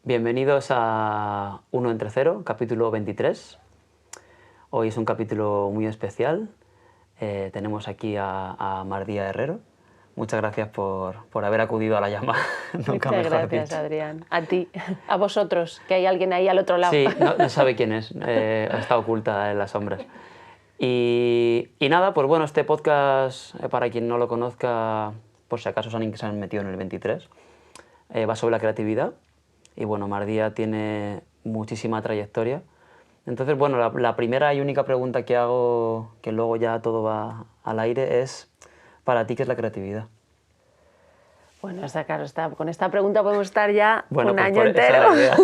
Bienvenidos a Uno entre Cero, capítulo 23. Hoy es un capítulo muy especial. Tenemos aquí a Mardía Herrero. Muchas gracias por haber acudido a la llamada. Nunca Muchas gracias, dicho. Adrián. A ti, a vosotros, que hay alguien ahí al otro lado. Sí, no sabe quién es. Está oculta en las sombras. Y nada, pues bueno, este podcast, para quien no lo conozca, por si acaso se han metido en el 23, va sobre la creatividad. Y bueno, Mardía tiene muchísima trayectoria. Entonces, bueno, la primera y única pregunta que hago, que luego ya todo va al aire, es ¿para ti qué es la creatividad? Bueno, claro, con esta pregunta podemos estar ya un año Esa entero. es la idea.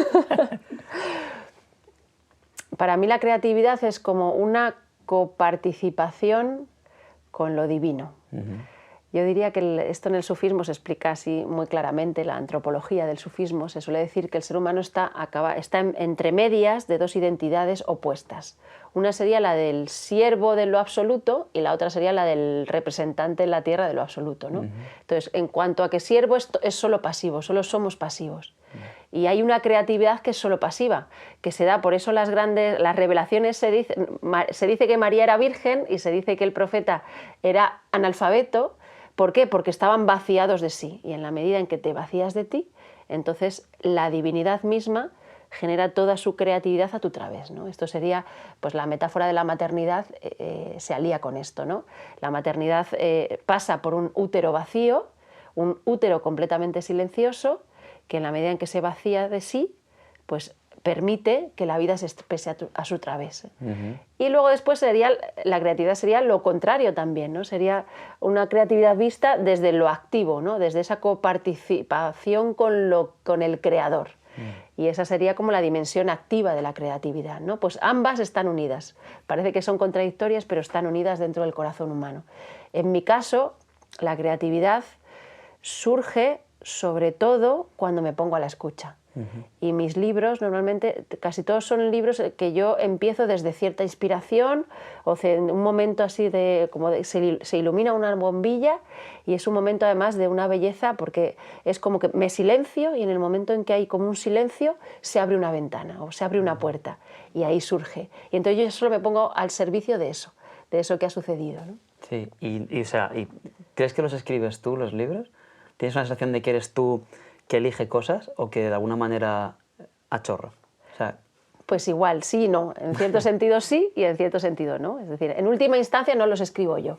Para mí la creatividad es como una coparticipación con lo divino. Yo diría que esto en el sufismo se explica así muy claramente, la antropología del sufismo. Se suele decir que el ser humano está entre medias de dos identidades opuestas. Una sería la del siervo de lo absoluto y la otra sería la del representante en la tierra de lo absoluto, ¿no? Entonces, en cuanto a que siervo es solo pasivo, solo somos pasivos. Y hay una creatividad que es solo pasiva, que se da, por eso las revelaciones se dice que María era virgen y se dice que el profeta era analfabeto. ¿Por qué? Porque estaban vaciados de sí, y en la medida en que te vacías de ti, entonces la divinidad misma genera toda su creatividad a tu través, ¿no? Esto sería, pues la metáfora de la maternidad se alía con esto, ¿no? La maternidad pasa por un útero vacío, un útero completamente silencioso, que en la medida en que se vacía de sí, pues permite que la vida se exprese a su través. Y luego después la creatividad sería lo contrario también, ¿no? Sería una creatividad vista desde lo activo, ¿no? Desde esa coparticipación con el creador. Y esa sería como la dimensión activa de la creatividad, ¿no? Pues ambas están unidas. Parece que son contradictorias, pero están unidas dentro del corazón humano. En mi caso, la creatividad surge sobre todo cuando me pongo a la escucha. Y mis libros, normalmente, casi todos son libros que yo empiezo desde cierta inspiración, o en un momento así se ilumina una bombilla, y es un momento además de una belleza, porque es como que me silencio, y en el momento en que hay como un silencio, se abre una ventana o se abre una puerta, y ahí surge. Y entonces yo solo me pongo al servicio de eso que ha sucedido, ¿no? Sí, ¿y crees que los escribes tú, los libros? ¿Tienes una sensación de que eres tú que elige cosas o que de alguna manera achorra? Pues igual, sí y no. En cierto sentido sí y en cierto sentido no. Es decir, en última instancia no los escribo yo.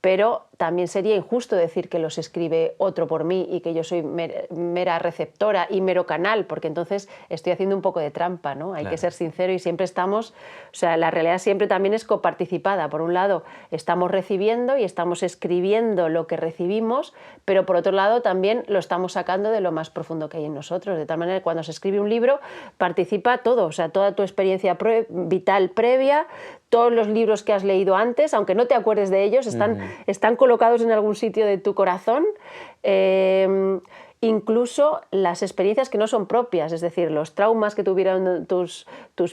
Pero también sería injusto decir que los escribe otro por mí y que yo soy mera receptora y mero canal, porque entonces estoy haciendo un poco de trampa, ¿no? Hay que ser sincero, y siempre estamos, o sea, la realidad siempre también es coparticipada. Por un lado, estamos recibiendo y estamos escribiendo lo que recibimos, pero por otro lado también lo estamos sacando de lo más profundo que hay en nosotros. De tal manera que cuando se escribe un libro participa todo, o sea, toda tu experiencia vital previa, todos los libros que has leído antes, aunque no te acuerdes de ellos, están colocados en algún sitio de tu corazón, incluso las experiencias que no son propias, es decir, los traumas que tuvieron tus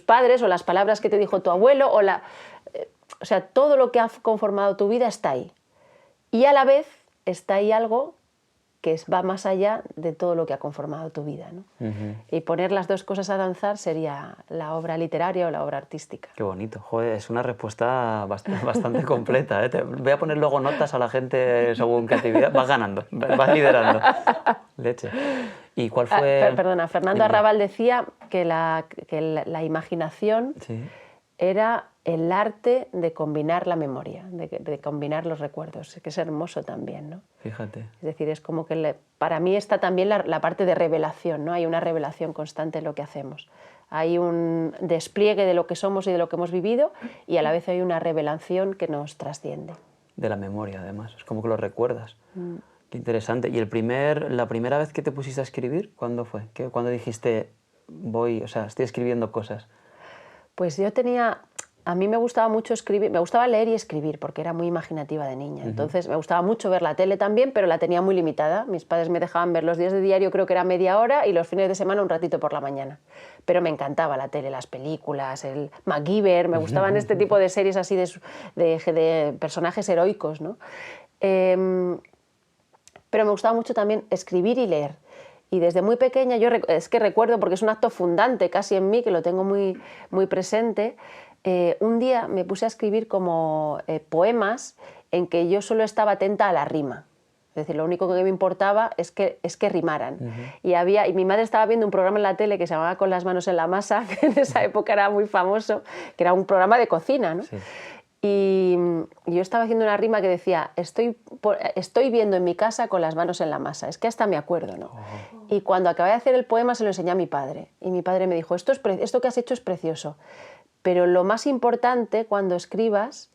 padres, o las palabras que te dijo tu abuelo, o sea, todo lo que ha conformado tu vida está ahí. Y a la vez está ahí algo que va más allá de todo lo que ha conformado tu vida, ¿no? Y poner las dos cosas a danzar sería la obra literaria o la obra artística. Qué bonito. Joder, es una respuesta bastante completa, ¿eh? Voy a poner luego notas a la gente según creatividad. Vas ganando, vas liderando. Leche. ¿Y cuál fue...? Perdona, Fernando Arrabal decía que la imaginación era el arte de combinar la memoria, de combinar los recuerdos, que es hermoso también, ¿no? Fíjate. Es decir, es como que para mí está también la parte de revelación, ¿no? Hay una revelación constante en lo que hacemos. Hay un despliegue de lo que somos y de lo que hemos vivido, y a la vez hay una revelación que nos trasciende. De la memoria, además. Es como que lo recuerdas. Qué interesante. ¿Y la primera vez que te pusiste a escribir, cuándo fue? ¿Cuándo dijiste, estoy escribiendo cosas? Pues a mí me gustaba mucho escribir, me gustaba leer y escribir, porque era muy imaginativa de niña. Entonces me gustaba mucho ver la tele también, pero la tenía muy limitada. Mis padres me dejaban ver los días de diario, creo que era media hora, y los fines de semana un ratito por la mañana. Pero me encantaba la tele, las películas, el MacGyver, me gustaban este tipo de series así de personajes heroicos, ¿no? Pero me gustaba mucho también escribir y leer. Y desde muy pequeña, es que recuerdo, porque es un acto fundante casi en mí, que lo tengo muy, muy presente, un día me puse a escribir como poemas en que yo solo estaba atenta a la rima. Es decir, lo único que me importaba es que rimaran. Y mi madre estaba viendo un programa en la tele que se llamaba Con las manos en la masa, que en esa época era muy famoso, que era un programa de cocina, ¿no? Sí. Y yo estaba haciendo una rima que decía, estoy viendo en mi casa con las manos en la masa. Es que hasta me acuerdo, ¿no? Y cuando acabé de hacer el poema se lo enseñé a mi padre. Y mi padre me dijo, esto que has hecho es precioso, pero lo más importante cuando escribas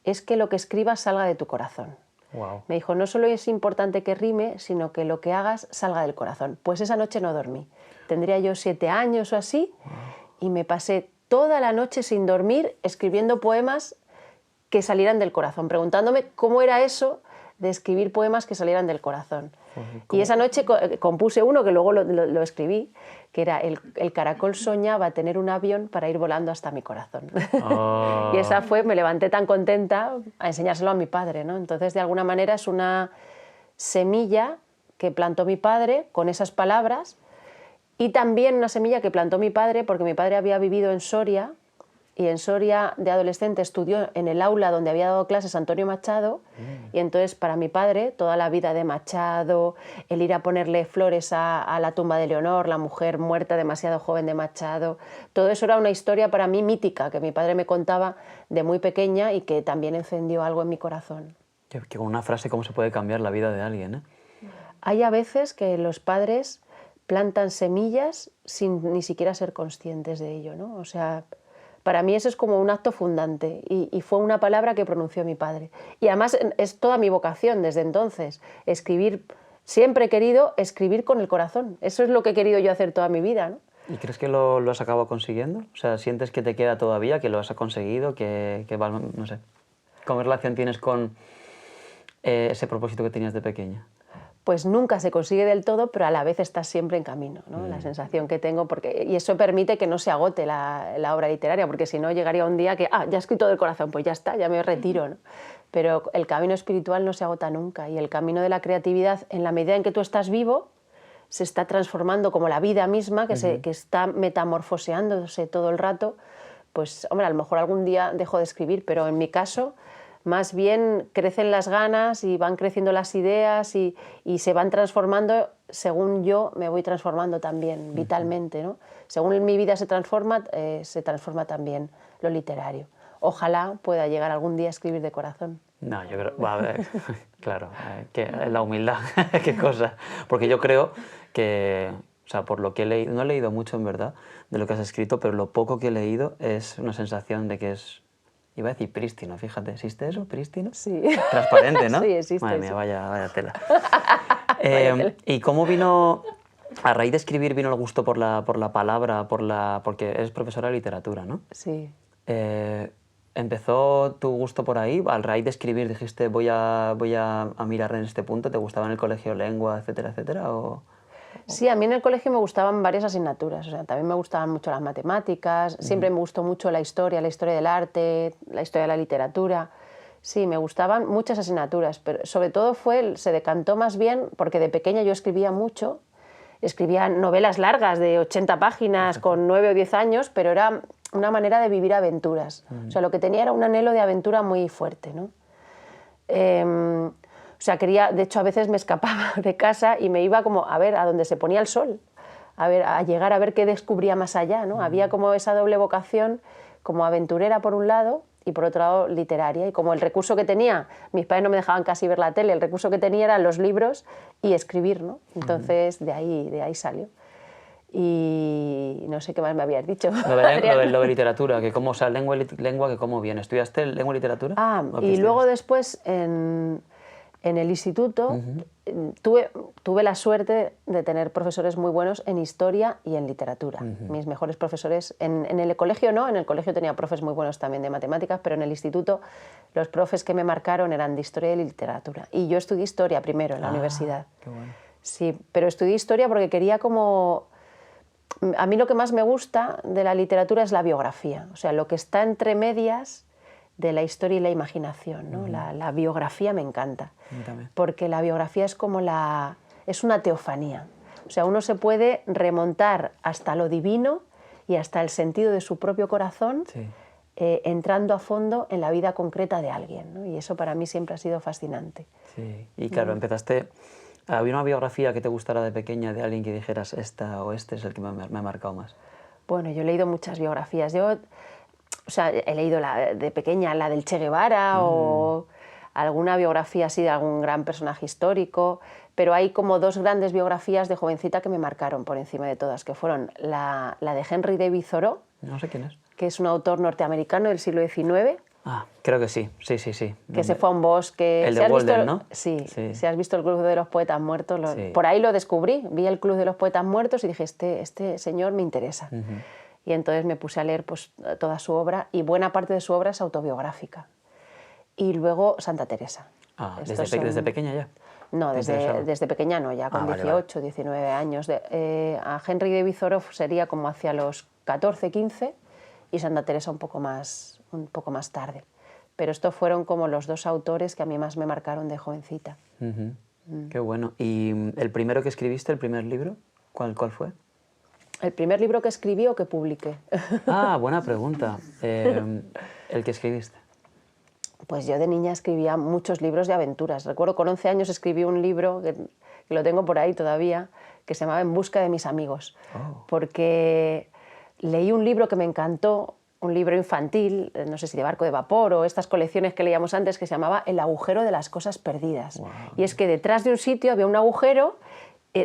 es que lo que escribas salga de tu corazón. Wow. Me dijo, no solo es importante que rime, sino que lo que hagas salga del corazón. Pues esa noche no dormí. Tendría yo 7 años o así, y me pasé toda la noche sin dormir escribiendo poemas que salieran del corazón, preguntándome cómo era eso de escribir poemas que salieran del corazón. Y esa noche compuse uno que luego lo escribí, que era el caracol soñaba tener un avión para ir volando hasta mi corazón. Oh. Y esa fue, me levanté tan contenta a enseñárselo a mi padre, ¿no? Entonces, de alguna manera es una semilla que plantó mi padre con esas palabras, y también una semilla que plantó mi padre porque mi padre había vivido en Soria, y en Soria de adolescente estudió en el aula donde había dado clases Antonio Machado, y entonces para mi padre toda la vida de Machado, el ir a ponerle flores a la tumba de Leonor, la mujer muerta demasiado joven de Machado, todo eso era una historia para mí mítica que mi padre me contaba de muy pequeña y que también encendió algo en mi corazón. Que con una frase cómo se puede cambiar la vida de alguien, ¿eh? Hay a veces que los padres plantan semillas sin ni siquiera ser conscientes de ello, ¿no? O sea, para mí eso es como un acto fundante y fue una palabra que pronunció mi padre. Y además es toda mi vocación desde entonces, escribir. Siempre he querido escribir con el corazón. Eso es lo que he querido yo hacer toda mi vida, ¿no? ¿Y crees que lo has acabado consiguiendo? O sea, ¿sientes que te queda todavía, que lo has conseguido, no sé, ¿cómo relación tienes con ese propósito que tenías de pequeña? Pues nunca se consigue del todo, pero a la vez estás siempre en camino, ¿no? La sensación que tengo, y eso permite que no se agote la obra literaria, porque si no llegaría un día que, ya he escrito del corazón, pues ya está, ya me retiro, ¿no? Pero el camino espiritual no se agota nunca, y el camino de la creatividad, en la medida en que tú estás vivo, se está transformando como la vida misma, que está metamorfoseándose todo el rato. Pues, hombre, a lo mejor algún día dejo de escribir, pero en mi caso más bien crecen las ganas y van creciendo las ideas y se van transformando según yo me voy transformando también vitalmente, ¿no? Según mi vida se transforma también lo literario. Ojalá pueda llegar algún día a escribir de corazón. No, yo creo, a ver, claro, que la humildad, qué cosa. Porque yo creo que, o sea, por lo que he leído, no he leído mucho en verdad de lo que has escrito, pero lo poco que he leído es una sensación de que es, iba a decir prístino, fíjate, ¿existe eso? ¿Prístino? Sí. Transparente, ¿no? Sí, existe. Madre mía, sí. vaya tela. ¿Y cómo vino, a raíz de escribir, vino el gusto por la palabra, porque eres profesora de literatura, ¿no? Sí. ¿Empezó tu gusto por ahí? ¿A raíz de escribir dijiste voy a mirar en este punto? ¿Te gustaba en el colegio lengua, etcétera, etcétera? Sí, a mí en el colegio me gustaban varias asignaturas, o sea, también me gustaban mucho las matemáticas, siempre me gustó mucho la historia del arte, la historia de la literatura. Sí, me gustaban muchas asignaturas, pero sobre todo se decantó más bien porque de pequeña yo escribía mucho, escribía novelas largas de 80 páginas con 9 o 10 años, pero era una manera de vivir aventuras. O sea, lo que tenía era un anhelo de aventura muy fuerte, ¿no? O sea, de hecho a veces me escapaba de casa y me iba como a ver a donde se ponía el sol, a llegar a ver qué descubría más allá, ¿no? Había como esa doble vocación, como aventurera por un lado y por otro lado literaria, y como el recurso que tenía, mis padres no me dejaban casi ver la tele, el recurso que tenía eran los libros y escribir, ¿no? Entonces de ahí salió. Y no sé qué más me habías dicho. Lo de literatura, que cómo, o sea, lengua que cómo viene. ¿Estudiaste lengua y literatura? Y luego después en el instituto tuve la suerte de tener profesores muy buenos en historia y en literatura. Mis mejores profesores, en el colegio no, en el colegio tenía profes muy buenos también de matemáticas, pero en el instituto los profes que me marcaron eran de historia y literatura. Y yo estudié historia primero en la universidad. Qué bueno. Sí, pero estudié historia porque quería como... A mí lo que más me gusta de la literatura es la biografía, o sea, lo que está entre medias de la historia y la imaginación, ¿no? La biografía me encanta, porque la biografía es como es una teofanía. O sea, uno se puede remontar hasta lo divino y hasta el sentido de su propio corazón, Sí. Entrando a fondo en la vida concreta de alguien, ¿no? Y eso para mí siempre ha sido fascinante. Sí. Y claro, empezaste... ¿Había una biografía que te gustara de pequeña de alguien que dijeras esta o este es el que me ha marcado más? Bueno, yo he leído muchas biografías. Yo, o sea, he leído de pequeña la del Che Guevara o alguna biografía así de algún gran personaje histórico, pero hay como dos grandes biografías de jovencita que me marcaron por encima de todas, que fueron la de Henry David Thoreau, No sé quién es. que es un autor norteamericano del siglo XIX, Ah, creo que sí, sí. que se fue a un bosque. El ¿Si de has visto Walden, ¿no? Sí, Sí. si has visto el Club de los Poetas Muertos, Sí. por ahí lo descubrí, vi el Club de los Poetas Muertos y dije, este señor me interesa. Y entonces me puse a leer pues, toda su obra, y buena parte de su obra es autobiográfica. Y luego Santa Teresa. Ah, Estos desde pequeña ya. No, ¿Te interesaba? desde pequeña no, ya con vale, 18, 19 años. A Henry David Thoreau sería como hacia los 14, 15, y Santa Teresa un poco más tarde. Pero estos fueron como los dos autores que a mí más me marcaron de jovencita. Qué bueno. ¿Y el primero que escribiste, el primer libro, cuál fue? ¿El primer libro que escribí o que publiqué? Ah, buena pregunta. El que escribiste. Pues yo de niña escribía muchos libros de aventuras. Recuerdo con 11 años escribí un libro, que lo tengo por ahí todavía, que se llamaba En busca de mis amigos. Oh. Porque leí un libro que me encantó, un libro infantil, no sé si de barco de vapor o estas colecciones que leíamos antes, que se llamaba El agujero de las cosas perdidas. Wow. Y es que detrás de un sitio había un agujero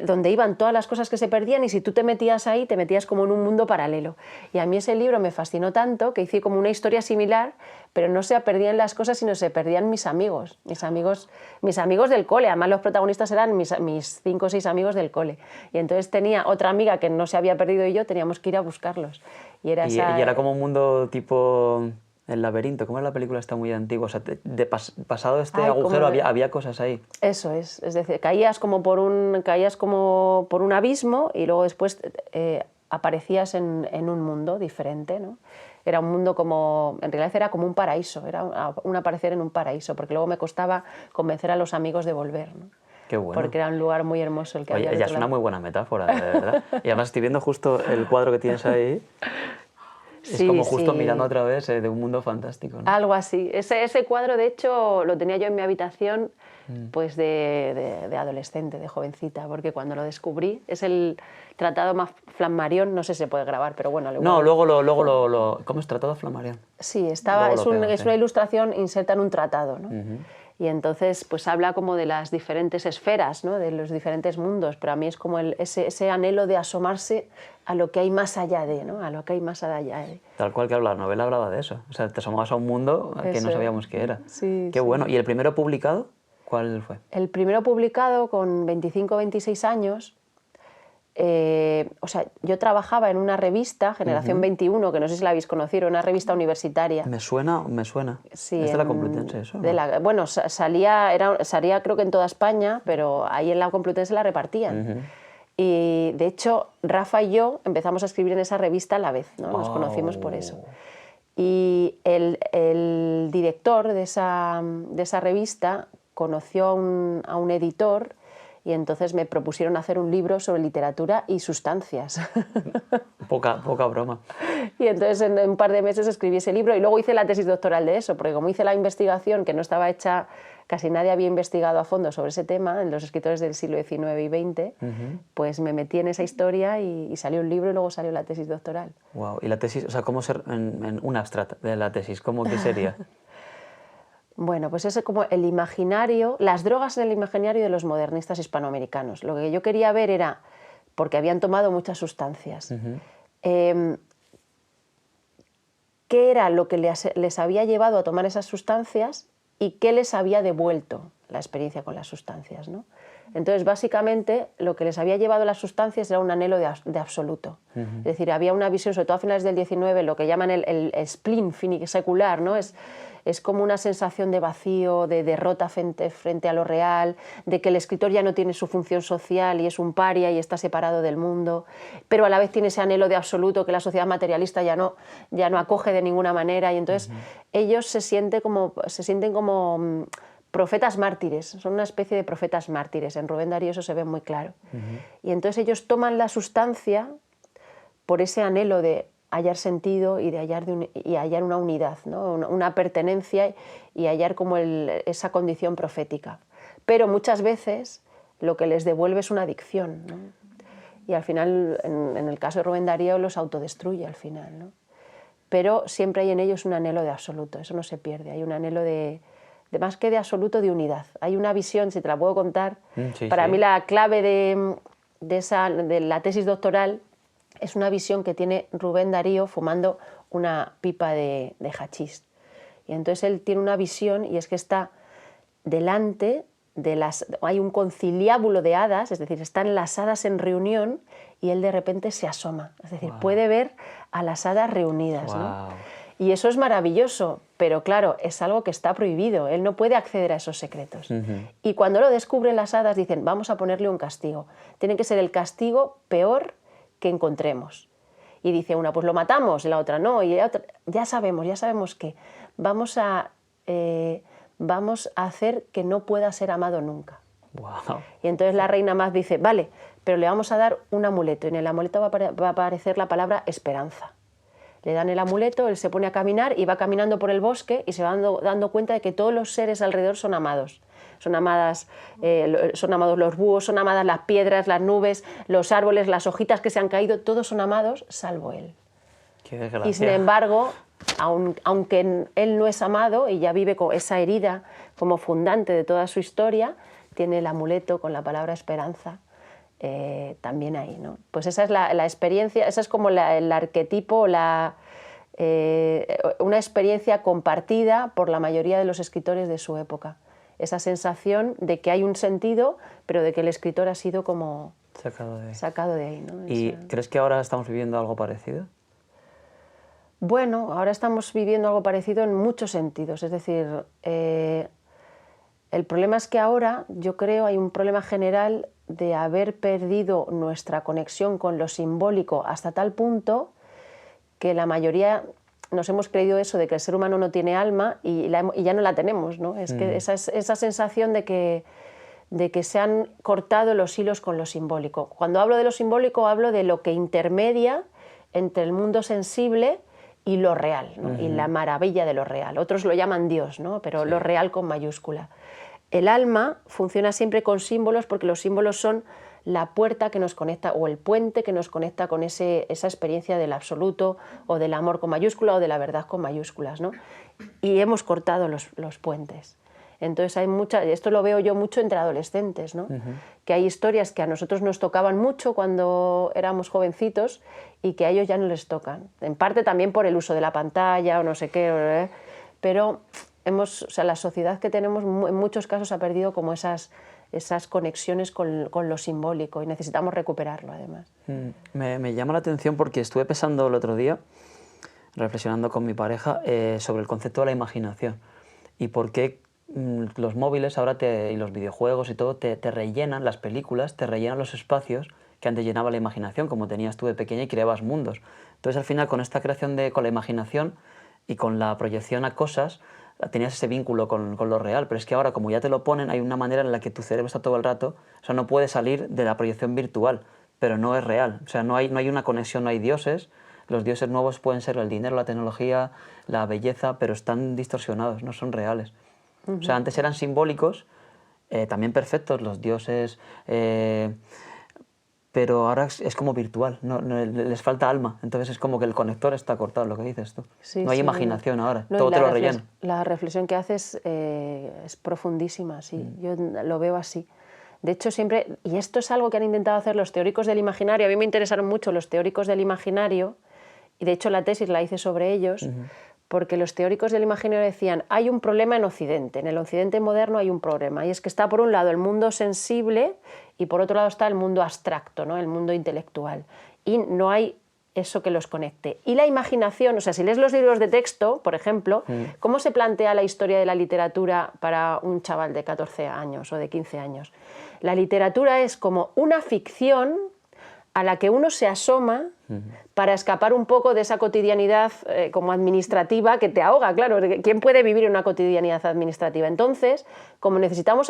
donde iban todas las cosas que se perdían, y si tú te metías ahí, te metías como en un mundo paralelo. Y a mí ese libro me fascinó tanto que hice como una historia similar, pero no se perdían las cosas, sino se perdían mis amigos del cole. Además, los protagonistas eran mis 5 o 6 amigos del cole. Y entonces tenía otra amiga que no se había perdido y yo teníamos que ir a buscarlos. Y era como un mundo tipo El laberinto. ¿Cómo es la película? Está muy antigua. O sea, pasado este agujero había cosas ahí. Eso es decir, caías como por un abismo y luego después aparecías en un mundo diferente, ¿no? Era un mundo en realidad era como un paraíso, era un aparecer en un paraíso, porque luego me costaba convencer a los amigos de volver, ¿no? Qué bueno. Porque era un lugar muy hermoso el que había. Ya es una muy buena metáfora, de verdad. Y además estoy viendo justo el cuadro que tienes ahí. Es como justo mirando otra vez de un mundo fantástico, ¿no? Algo así. Ese cuadro, de hecho, lo tenía yo en mi habitación pues de adolescente, de jovencita, porque cuando lo descubrí, es el tratado más Flammarion, no sé si se puede grabar, pero bueno. No, luego ¿cómo es tratado Flammarion? Sí, es una ilustración inserta en un tratado, ¿no? Y entonces pues habla como de las diferentes esferas, ¿no? De los diferentes mundos, pero a mí es como ese anhelo de asomarse a lo que hay más allá de, ¿no? A lo que hay más allá de. Tal cual que la novela hablaba de eso, o sea, te asomabas a un mundo que no sabíamos qué era. Sí, qué bueno. ¿Y el primero publicado, cuál fue? El primero publicado con 25 o 26 años, o sea, yo trabajaba en una revista, Generación 21, que no sé si la habéis conocido, una revista universitaria. Me suena. Sí, ¿Es de la Complutense eso? ¿No? Bueno, salía creo que en toda España, pero ahí en la Complutense la repartían. Y de hecho, Rafa y yo empezamos a escribir en esa revista a la vez, ¿no? Nos conocimos por eso. Y el director de esa revista conoció a un editor, y entonces me propusieron hacer un libro sobre literatura y sustancias. Poca broma. Y entonces en un par de meses escribí ese libro y luego hice la tesis doctoral de eso, porque como hice la investigación que no estaba hecha, casi nadie había investigado a fondo sobre ese tema, en los escritores del siglo XIX y XX, pues me metí en esa historia y salió un libro y luego salió la tesis doctoral. Wow. ¿Y la tesis, o sea, cómo ser en un abstract de la tesis, qué sería? Bueno, pues es como el imaginario, las drogas en el imaginario de los modernistas hispanoamericanos. Lo que yo quería ver era, porque habían tomado muchas sustancias, qué era lo que les había llevado a tomar esas sustancias y qué les había devuelto la experiencia con las sustancias, ¿no? Entonces, básicamente, lo que les había llevado a las sustancias era un anhelo de absoluto. Es decir, había una visión, sobre todo a finales del XIX, lo que llaman el spleen finisecular, ¿no? Es como una sensación de vacío, de derrota frente a lo real, de que el escritor ya no tiene su función social y es un paria y está separado del mundo, pero a la vez tiene ese anhelo de absoluto que la sociedad materialista ya no acoge de ninguna manera, y entonces ellos se sienten como profetas mártires, son una especie de profetas mártires. En Rubén Darío eso se ve muy claro. Y entonces ellos toman la sustancia por ese anhelo de hallar sentido y de hallar una unidad, ¿no? Una pertenencia y hallar como esa condición profética. Pero muchas veces lo que les devuelve es una adicción, ¿no? Y al final, en el caso de Rubén Darío, los autodestruye al final, ¿no? Pero siempre hay en ellos un anhelo de absoluto, eso no se pierde, hay un anhelo de más que de absoluto, de unidad. Hay una visión, si te la puedo contar, para mí la clave de la tesis doctoral es una visión que tiene Rubén Darío fumando una pipa de hachís. Y entonces él tiene una visión y es que está delante hay un conciliábulo de hadas, es decir, están las hadas en reunión y él de repente se asoma, es decir, puede ver a las hadas reunidas, ¿no? Y eso es maravilloso, pero claro, es algo que está prohibido, él no puede acceder a esos secretos. Y cuando lo descubren las hadas dicen, vamos a ponerle un castigo, tiene que ser el castigo peor que encontremos. Y dice una, pues lo matamos, y la otra no, y la otra, ya sabemos que vamos a hacer que no pueda ser amado nunca. Wow. Y entonces la reina más dice, vale, pero le vamos a dar un amuleto, y en el amuleto va a aparecer la palabra esperanza. Le dan el amuleto, él se pone a caminar y va caminando por el bosque y se va dando cuenta de que todos los seres alrededor son amados. Son amados los búhos, son amadas las piedras, las nubes, los árboles, las hojitas que se han caído, todos son amados, salvo él. Qué desgracia. Y sin embargo, aunque él no es amado y ya vive con esa herida como fundante de toda su historia, tiene el amuleto con la palabra esperanza también ahí, ¿no? Pues esa es la experiencia, esa es como el arquetipo, una experiencia compartida por la mayoría de los escritores de su época. Esa sensación de que hay un sentido, pero de que el escritor ha sido como sacado de ahí, ¿no? ¿Y crees que ahora estamos viviendo algo parecido? Bueno, ahora estamos viviendo algo parecido en muchos sentidos, es decir, el problema es que ahora, yo creo, hay un problema general de haber perdido nuestra conexión con lo simbólico hasta tal punto que la mayoría nos hemos creído eso de que el ser humano no tiene alma y ya no la tenemos, ¿no? Es que esa sensación de que se han cortado los hilos con lo simbólico. Cuando hablo de lo simbólico hablo de lo que intermedia entre el mundo sensible y lo real, ¿no? Y la maravilla de lo real. Otros lo llaman Dios, ¿no? Pero lo real con mayúscula. El alma funciona siempre con símbolos porque los símbolos son la puerta que nos conecta o el puente que nos conecta con esa experiencia del absoluto o del amor con mayúscula o de la verdad con mayúsculas, ¿no? Y hemos cortado los puentes. Entonces esto lo veo yo mucho entre adolescentes, ¿no? Que hay historias que a nosotros nos tocaban mucho cuando éramos jovencitos y que a ellos ya no les tocan. En parte también por el uso de la pantalla o no sé qué, pero la sociedad que tenemos en muchos casos ha perdido como esas conexiones con lo simbólico y necesitamos recuperarlo además. Me llama la atención porque estuve pensando el otro día, reflexionando con mi pareja, sobre el concepto de la imaginación y por qué los móviles ahora y los videojuegos y todo te rellenan, las películas te rellenan los espacios que antes llenaba la imaginación, como tenías tú de pequeña y creabas mundos. Entonces al final con esta creación con la imaginación y con la proyección a cosas tenías ese vínculo con lo real, pero es que ahora como ya te lo ponen hay una manera en la que tu cerebro está todo el rato, o sea, no puede salir de la proyección virtual, pero no es real, o sea, no hay una conexión, no hay dioses, los dioses nuevos pueden ser el dinero, la tecnología, la belleza, pero están distorsionados, no son reales. O sea, antes eran simbólicos, también perfectos los dioses, pero ahora es como virtual, les falta alma, entonces es como que el conector está cortado, lo que dices tú. Sí, no hay imaginación ahora, todo te lo rellena. La reflexión que haces es profundísima, sí, yo lo veo así. De hecho, siempre, y esto es algo que han intentado hacer los teóricos del imaginario, a mí me interesaron mucho los teóricos del imaginario, y de hecho la tesis la hice sobre ellos, porque los teóricos del imaginario decían, hay un problema en Occidente, en el Occidente moderno hay un problema, y es que está por un lado el mundo sensible y por otro lado está el mundo abstracto, ¿no? El mundo intelectual, y no hay eso que los conecte. Y la imaginación, o sea, si lees los libros de texto, por ejemplo, ¿cómo se plantea la historia de la literatura para un chaval de 14 años o de 15 años? La literatura es como una ficción a la que uno se asoma para escapar un poco de esa cotidianidad como administrativa que te ahoga, claro. ¿Quién puede vivir en una cotidianidad administrativa? Entonces, como necesitamos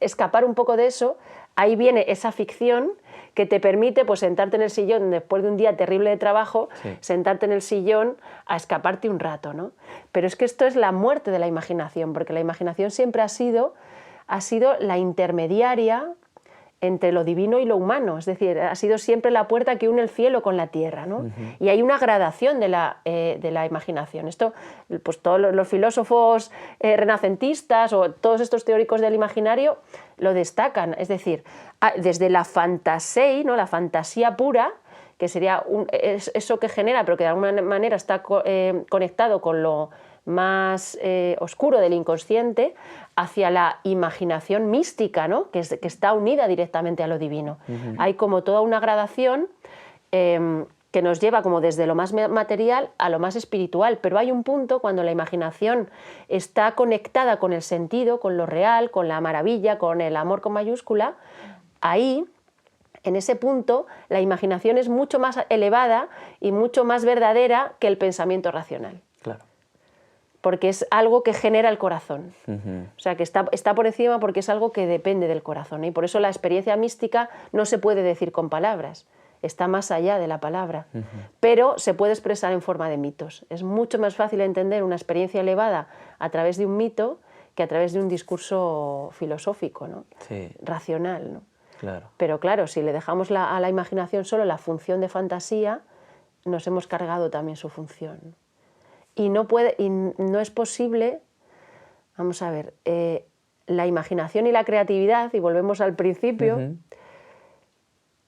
escapar un poco de eso, ahí viene esa ficción que te permite pues, sentarte en el sillón después de un día terrible de trabajo, sentarte en el sillón a escaparte un rato, ¿no? Pero es que esto es la muerte de la imaginación, porque la imaginación siempre ha sido la intermediaria entre lo divino y lo humano, es decir, ha sido siempre la puerta que une el cielo con la tierra, ¿no? Y hay una gradación de la imaginación. Esto, pues todos los filósofos renacentistas o todos estos teóricos del imaginario lo destacan, es decir, desde la fantasía, ¿no? La fantasía pura, que sería eso que genera, pero que de alguna manera está conectado con lo más oscuro del inconsciente, hacia la imaginación mística, ¿no? que está unida directamente a lo divino. Hay como toda una gradación que nos lleva como desde lo más material a lo más espiritual, pero hay un punto cuando la imaginación está conectada con el sentido, con lo real, con la maravilla, con el amor con mayúscula, ahí, en ese punto, la imaginación es mucho más elevada y mucho más verdadera que el pensamiento racional. Claro. Porque es algo que genera el corazón. O sea, que está por encima porque es algo que depende del corazón. Y por eso la experiencia mística no se puede decir con palabras, está más allá de la palabra, pero se puede expresar en forma de mitos. Es mucho más fácil entender una experiencia elevada a través de un mito que a través de un discurso filosófico, ¿no? Racional, ¿no? Claro. Pero claro, si le dejamos a la imaginación solo la función de fantasía, nos hemos cargado también su función. Y no es posible, vamos a ver, la imaginación y la creatividad, y volvemos al principio,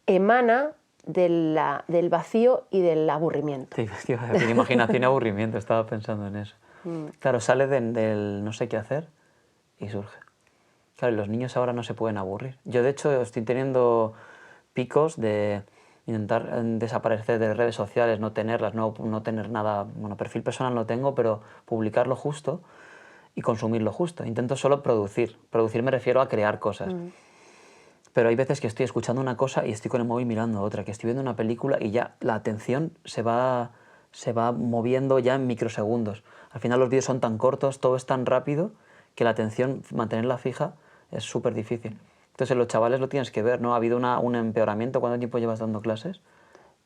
emana del vacío y del aburrimiento. Sí, imaginación y aburrimiento, estaba pensando en eso. Claro, sale del no sé qué hacer y surge. Claro, y los niños ahora no se pueden aburrir. Yo, de hecho, estoy teniendo picos de intentar desaparecer de redes sociales, no tenerlas, no tener nada, bueno, perfil personal no tengo, pero publicar lo justo y consumir lo justo. Intento solo producir. Producir me refiero a crear cosas. Pero hay veces que estoy escuchando una cosa y estoy con el móvil mirando otra, que estoy viendo una película y ya la atención se va moviendo ya en microsegundos. Al final los vídeos son tan cortos, todo es tan rápido, que la atención, mantenerla fija, es súper difícil. Entonces, los chavales lo tienes que ver, ¿no? ¿Ha habido un empeoramiento? ¿Cuánto tiempo llevas dando clases?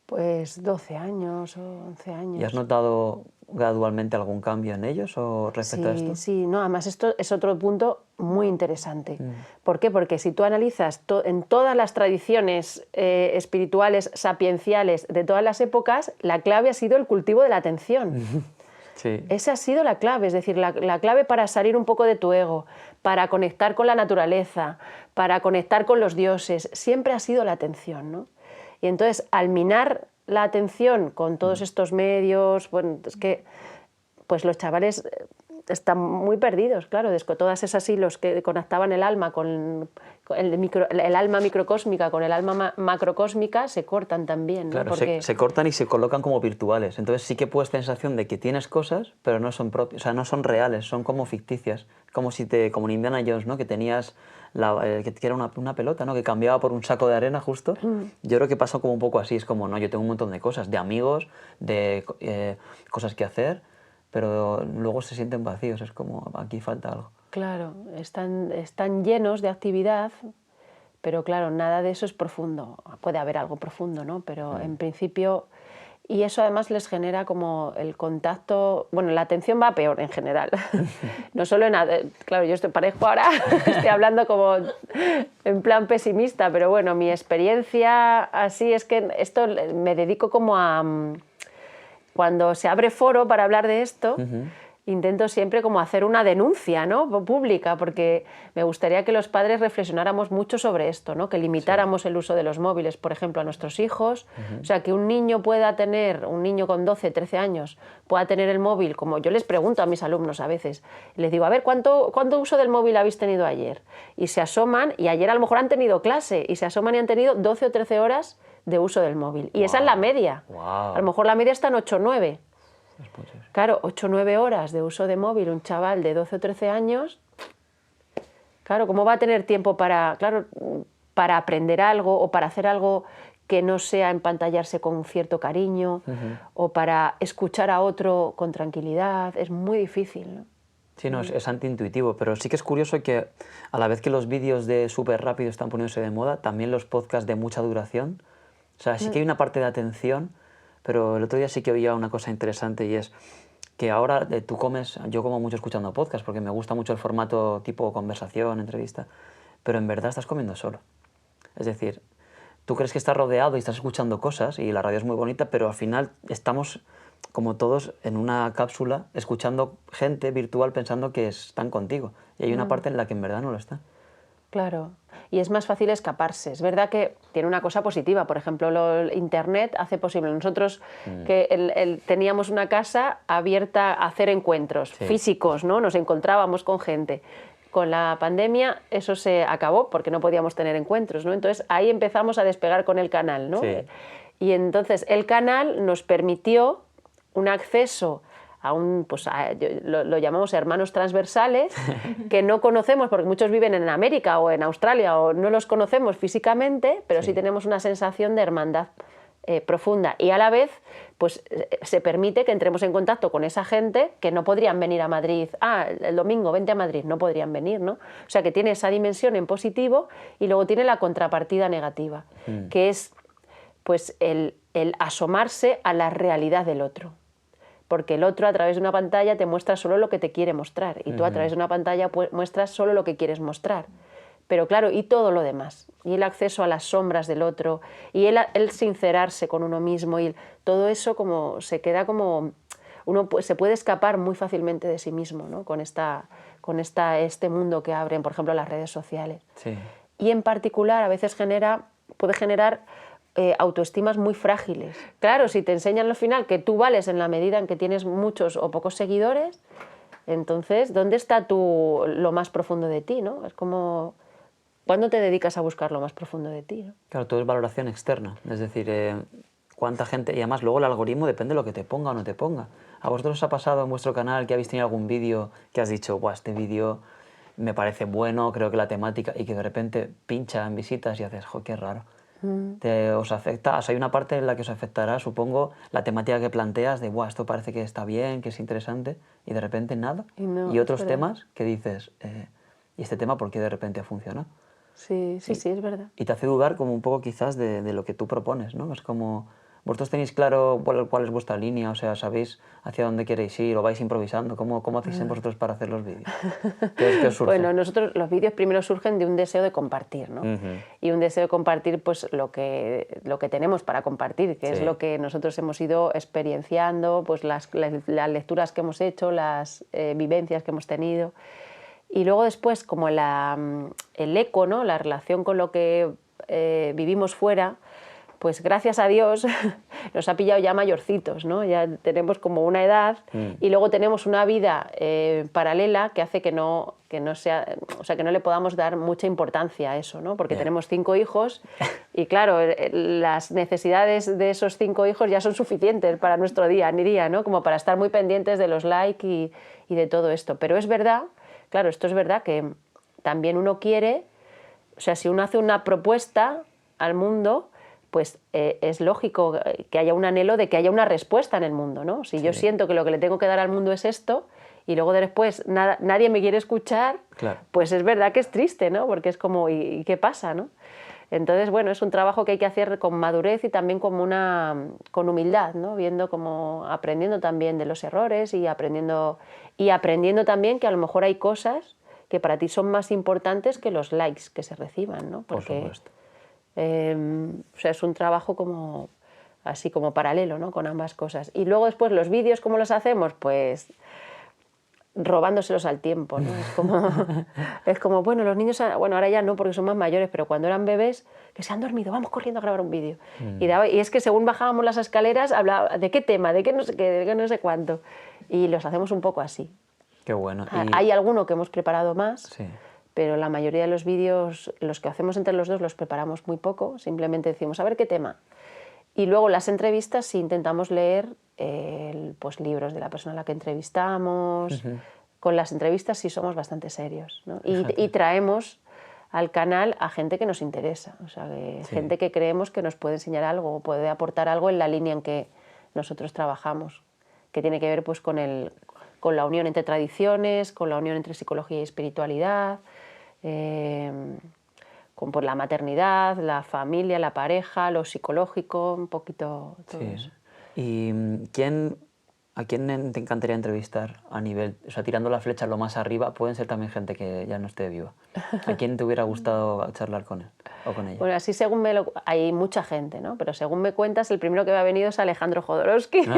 Pues 12 años o 11 años. ¿Y has notado gradualmente algún cambio en ellos o respecto a esto? Sí, no, además esto es otro punto muy interesante. ¿Por qué? Porque si tú analizas en todas las tradiciones espirituales, sapienciales de todas las épocas, la clave ha sido el cultivo de la atención. Sí. Esa ha sido la clave, es decir, la clave para salir un poco de tu ego, para conectar con la naturaleza, para conectar con los dioses, siempre ha sido la atención, ¿no? Y entonces, al minar la atención con todos estos medios, bueno, es que pues los chavales están muy perdidos, claro, todas esas hilos que conectaban el alma con el alma microcósmica con el alma macrocósmica se cortan también, ¿no? Claro, Porque se cortan y se colocan como virtuales. Entonces sí que puedes tener sensación de que tienes cosas, pero no son propias, o sea, no son reales, son como ficticias. Como en Indiana Jones, ¿no? Que tenías que era una pelota, ¿no? Que cambiaba por un saco de arena justo. Yo creo que pasa como un poco así, es como, no, yo tengo un montón de cosas, de amigos, de cosas que hacer, pero luego se sienten vacíos, es como, aquí falta algo. claro, están llenos de actividad, pero claro, nada de eso es profundo. Puede haber algo profundo, ¿no? Pero en principio, y eso además les genera como el contacto, bueno, la atención va peor en general. No solo claro, yo parezco ahora, estoy hablando como en plan pesimista, pero bueno, mi experiencia así es que esto me dedico como a... Cuando se abre foro para hablar de esto, intento siempre como hacer una denuncia, ¿no? Pública, porque me gustaría que los padres reflexionáramos mucho sobre esto, ¿no? Que limitáramos el uso de los móviles, por ejemplo, a nuestros hijos. O sea, que un niño con 12, 13 años, pueda tener el móvil, como yo les pregunto a mis alumnos a veces, les digo, a ver, ¿cuánto uso del móvil habéis tenido ayer? Y se asoman, y ayer a lo mejor han tenido clase, y se asoman y han tenido 12 o 13 horas de uso del móvil. Y esa es la media. A lo mejor la media está en 8 o 9. Claro, 8 o 9 horas de uso de móvil, un chaval de 12 o 13 años, claro, ¿cómo va a tener tiempo para...? Claro, para aprender algo o para hacer algo que no sea empantallarse con un cierto cariño o para escuchar a otro con tranquilidad. Es muy difícil, ¿no? Sí, no, es antiintuitivo, pero sí que es curioso que a la vez que los vídeos de súper rápido están poniéndose de moda, también los podcasts de mucha duración. O sea, sí que hay una parte de atención, pero el otro día sí que oía una cosa interesante y es que ahora tú comes, yo como mucho escuchando podcasts porque me gusta mucho el formato tipo conversación, entrevista, pero en verdad estás comiendo solo. Es decir, tú crees que estás rodeado y estás escuchando cosas y la radio es muy bonita, pero al final estamos como todos en una cápsula escuchando gente virtual pensando que están contigo. Y hay una parte en la que en verdad no lo está. Claro, y es más fácil escaparse. Es verdad que tiene una cosa positiva, por ejemplo, Internet hace posible. Nosotros que teníamos una casa abierta a hacer encuentros físicos, ¿no? Nos encontrábamos con gente. Con la pandemia eso se acabó porque no podíamos tener encuentros, ¿no? Entonces ahí empezamos a despegar con el canal, ¿no? Sí. Y entonces el canal nos permitió un acceso a lo llamamos hermanos transversales, que no conocemos porque muchos viven en América o en Australia o no los conocemos físicamente, pero sí tenemos una sensación de hermandad profunda y a la vez pues se permite que entremos en contacto con esa gente que no podrían venir a Madrid, el domingo vente a Madrid, no podrían venir, ¿no? O sea que tiene esa dimensión en positivo y luego tiene la contrapartida negativa, que es pues el asomarse a la realidad del otro. Porque el otro a través de una pantalla te muestra solo lo que te quiere mostrar y tú a través de una pantalla muestras solo lo que quieres mostrar. Pero claro, y todo lo demás, y el acceso a las sombras del otro, y el sincerarse con uno mismo, y todo eso como se queda como... Uno se puede escapar muy fácilmente de sí mismo, ¿no? con este mundo que abren, por ejemplo, las redes sociales. Sí. Y en particular a veces puede generar autoestimas muy frágiles. Claro, si te enseñan al final que tú vales en la medida en que tienes muchos o pocos seguidores, entonces, ¿dónde está lo más profundo de ti, ¿no? Es como... ¿Cuándo te dedicas a buscar lo más profundo de ti, ¿no? Claro, todo es valoración externa, es decir, cuánta gente... Y además luego el algoritmo depende de lo que te ponga o no te ponga. ¿A vosotros os ha pasado en vuestro canal que habéis tenido algún vídeo que has dicho, buah, este vídeo me parece bueno, creo que la temática, y que de repente pincha en visitas y haces, jo, qué raro? ¿Os afecta? O sea, hay una parte en la que os afectará, supongo, la temática que planteas de, buah, esto parece que está bien, que es interesante, y de repente nada. No, y otros es verdad. temas que dices, ¿y este tema por qué de repente funciona? Sí, es verdad. Y te hace dudar como un poco quizás de lo que tú propones, ¿no? Es como, ¿vosotros tenéis claro cuál es vuestra línea? O sea, ¿sabéis hacia dónde queréis ir o vais improvisando? ¿Cómo hacéis vosotros para hacer los vídeos? ¿Qué os surge? Bueno, nosotros los vídeos primero surgen de un deseo de compartir, ¿no? Y un deseo de compartir pues lo que tenemos para compartir, que es lo que nosotros hemos ido experienciando, pues las lecturas que hemos hecho, las vivencias que hemos tenido. Y luego después, como el eco, ¿no? La relación con lo que vivimos fuera, pues gracias a Dios nos ha pillado ya mayorcitos, ¿no? Ya tenemos como una edad y luego tenemos una vida paralela que hace que no sea, o sea, que no le podamos dar mucha importancia a eso, ¿no? Porque tenemos 5 hijos y claro, las necesidades de esos 5 hijos ya son suficientes para nuestro día a día, ¿no? Como para estar muy pendientes de los likes y de todo esto. Pero es verdad, claro, esto es verdad que también uno quiere, o sea, si uno hace una propuesta al mundo, pues es lógico que haya un anhelo de que haya una respuesta en el mundo, ¿no? Si yo siento que lo que le tengo que dar al mundo es esto y luego después nadie me quiere escuchar, pues es verdad que es triste, ¿no? Porque es como, ¿y qué pasa, no? Entonces, bueno, es un trabajo que hay que hacer con madurez y también con humildad, ¿no? Aprendiendo también de los errores y aprendiendo también que a lo mejor hay cosas que para ti son más importantes que los likes que se reciban, ¿no? Porque, por supuesto. O sea, es un trabajo así como paralelo, ¿no? Con ambas cosas. Y luego después los vídeos, ¿cómo los hacemos? Pues robándoselos al tiempo, ¿no? Es como, bueno, los niños, bueno, ahora ya no porque son más mayores, pero cuando eran bebés, que se han dormido, vamos corriendo a grabar un vídeo. Y es que según bajábamos las escaleras, hablaba de qué tema, de qué no sé qué, de qué no sé cuánto. Y los hacemos un poco así. Qué bueno. Hay alguno que hemos preparado más. Sí. Pero la mayoría de los vídeos, los que hacemos entre los dos, los preparamos muy poco, simplemente decimos, a ver qué tema. Y luego las entrevistas sí intentamos leer pues, libros de la persona a la que entrevistamos. Con las entrevistas sí somos bastante serios, ¿no? Y traemos al canal a gente que nos interesa, o sea, gente que creemos que nos puede enseñar algo o puede aportar algo en la línea en que nosotros trabajamos, que tiene que ver pues, con la unión entre tradiciones, con la unión entre psicología y espiritualidad, con pues, la maternidad, la familia, la pareja, lo psicológico, un poquito todo eso. ¿Y a quién te encantaría entrevistar a nivel, o sea, tirando la flecha lo más arriba? Pueden ser también gente que ya no esté viva. ¿A quién te hubiera gustado charlar con él o con ella? Bueno, así según hay mucha gente, ¿no? Pero según me cuentas, el primero que me ha venido es Alejandro Jodorowsky,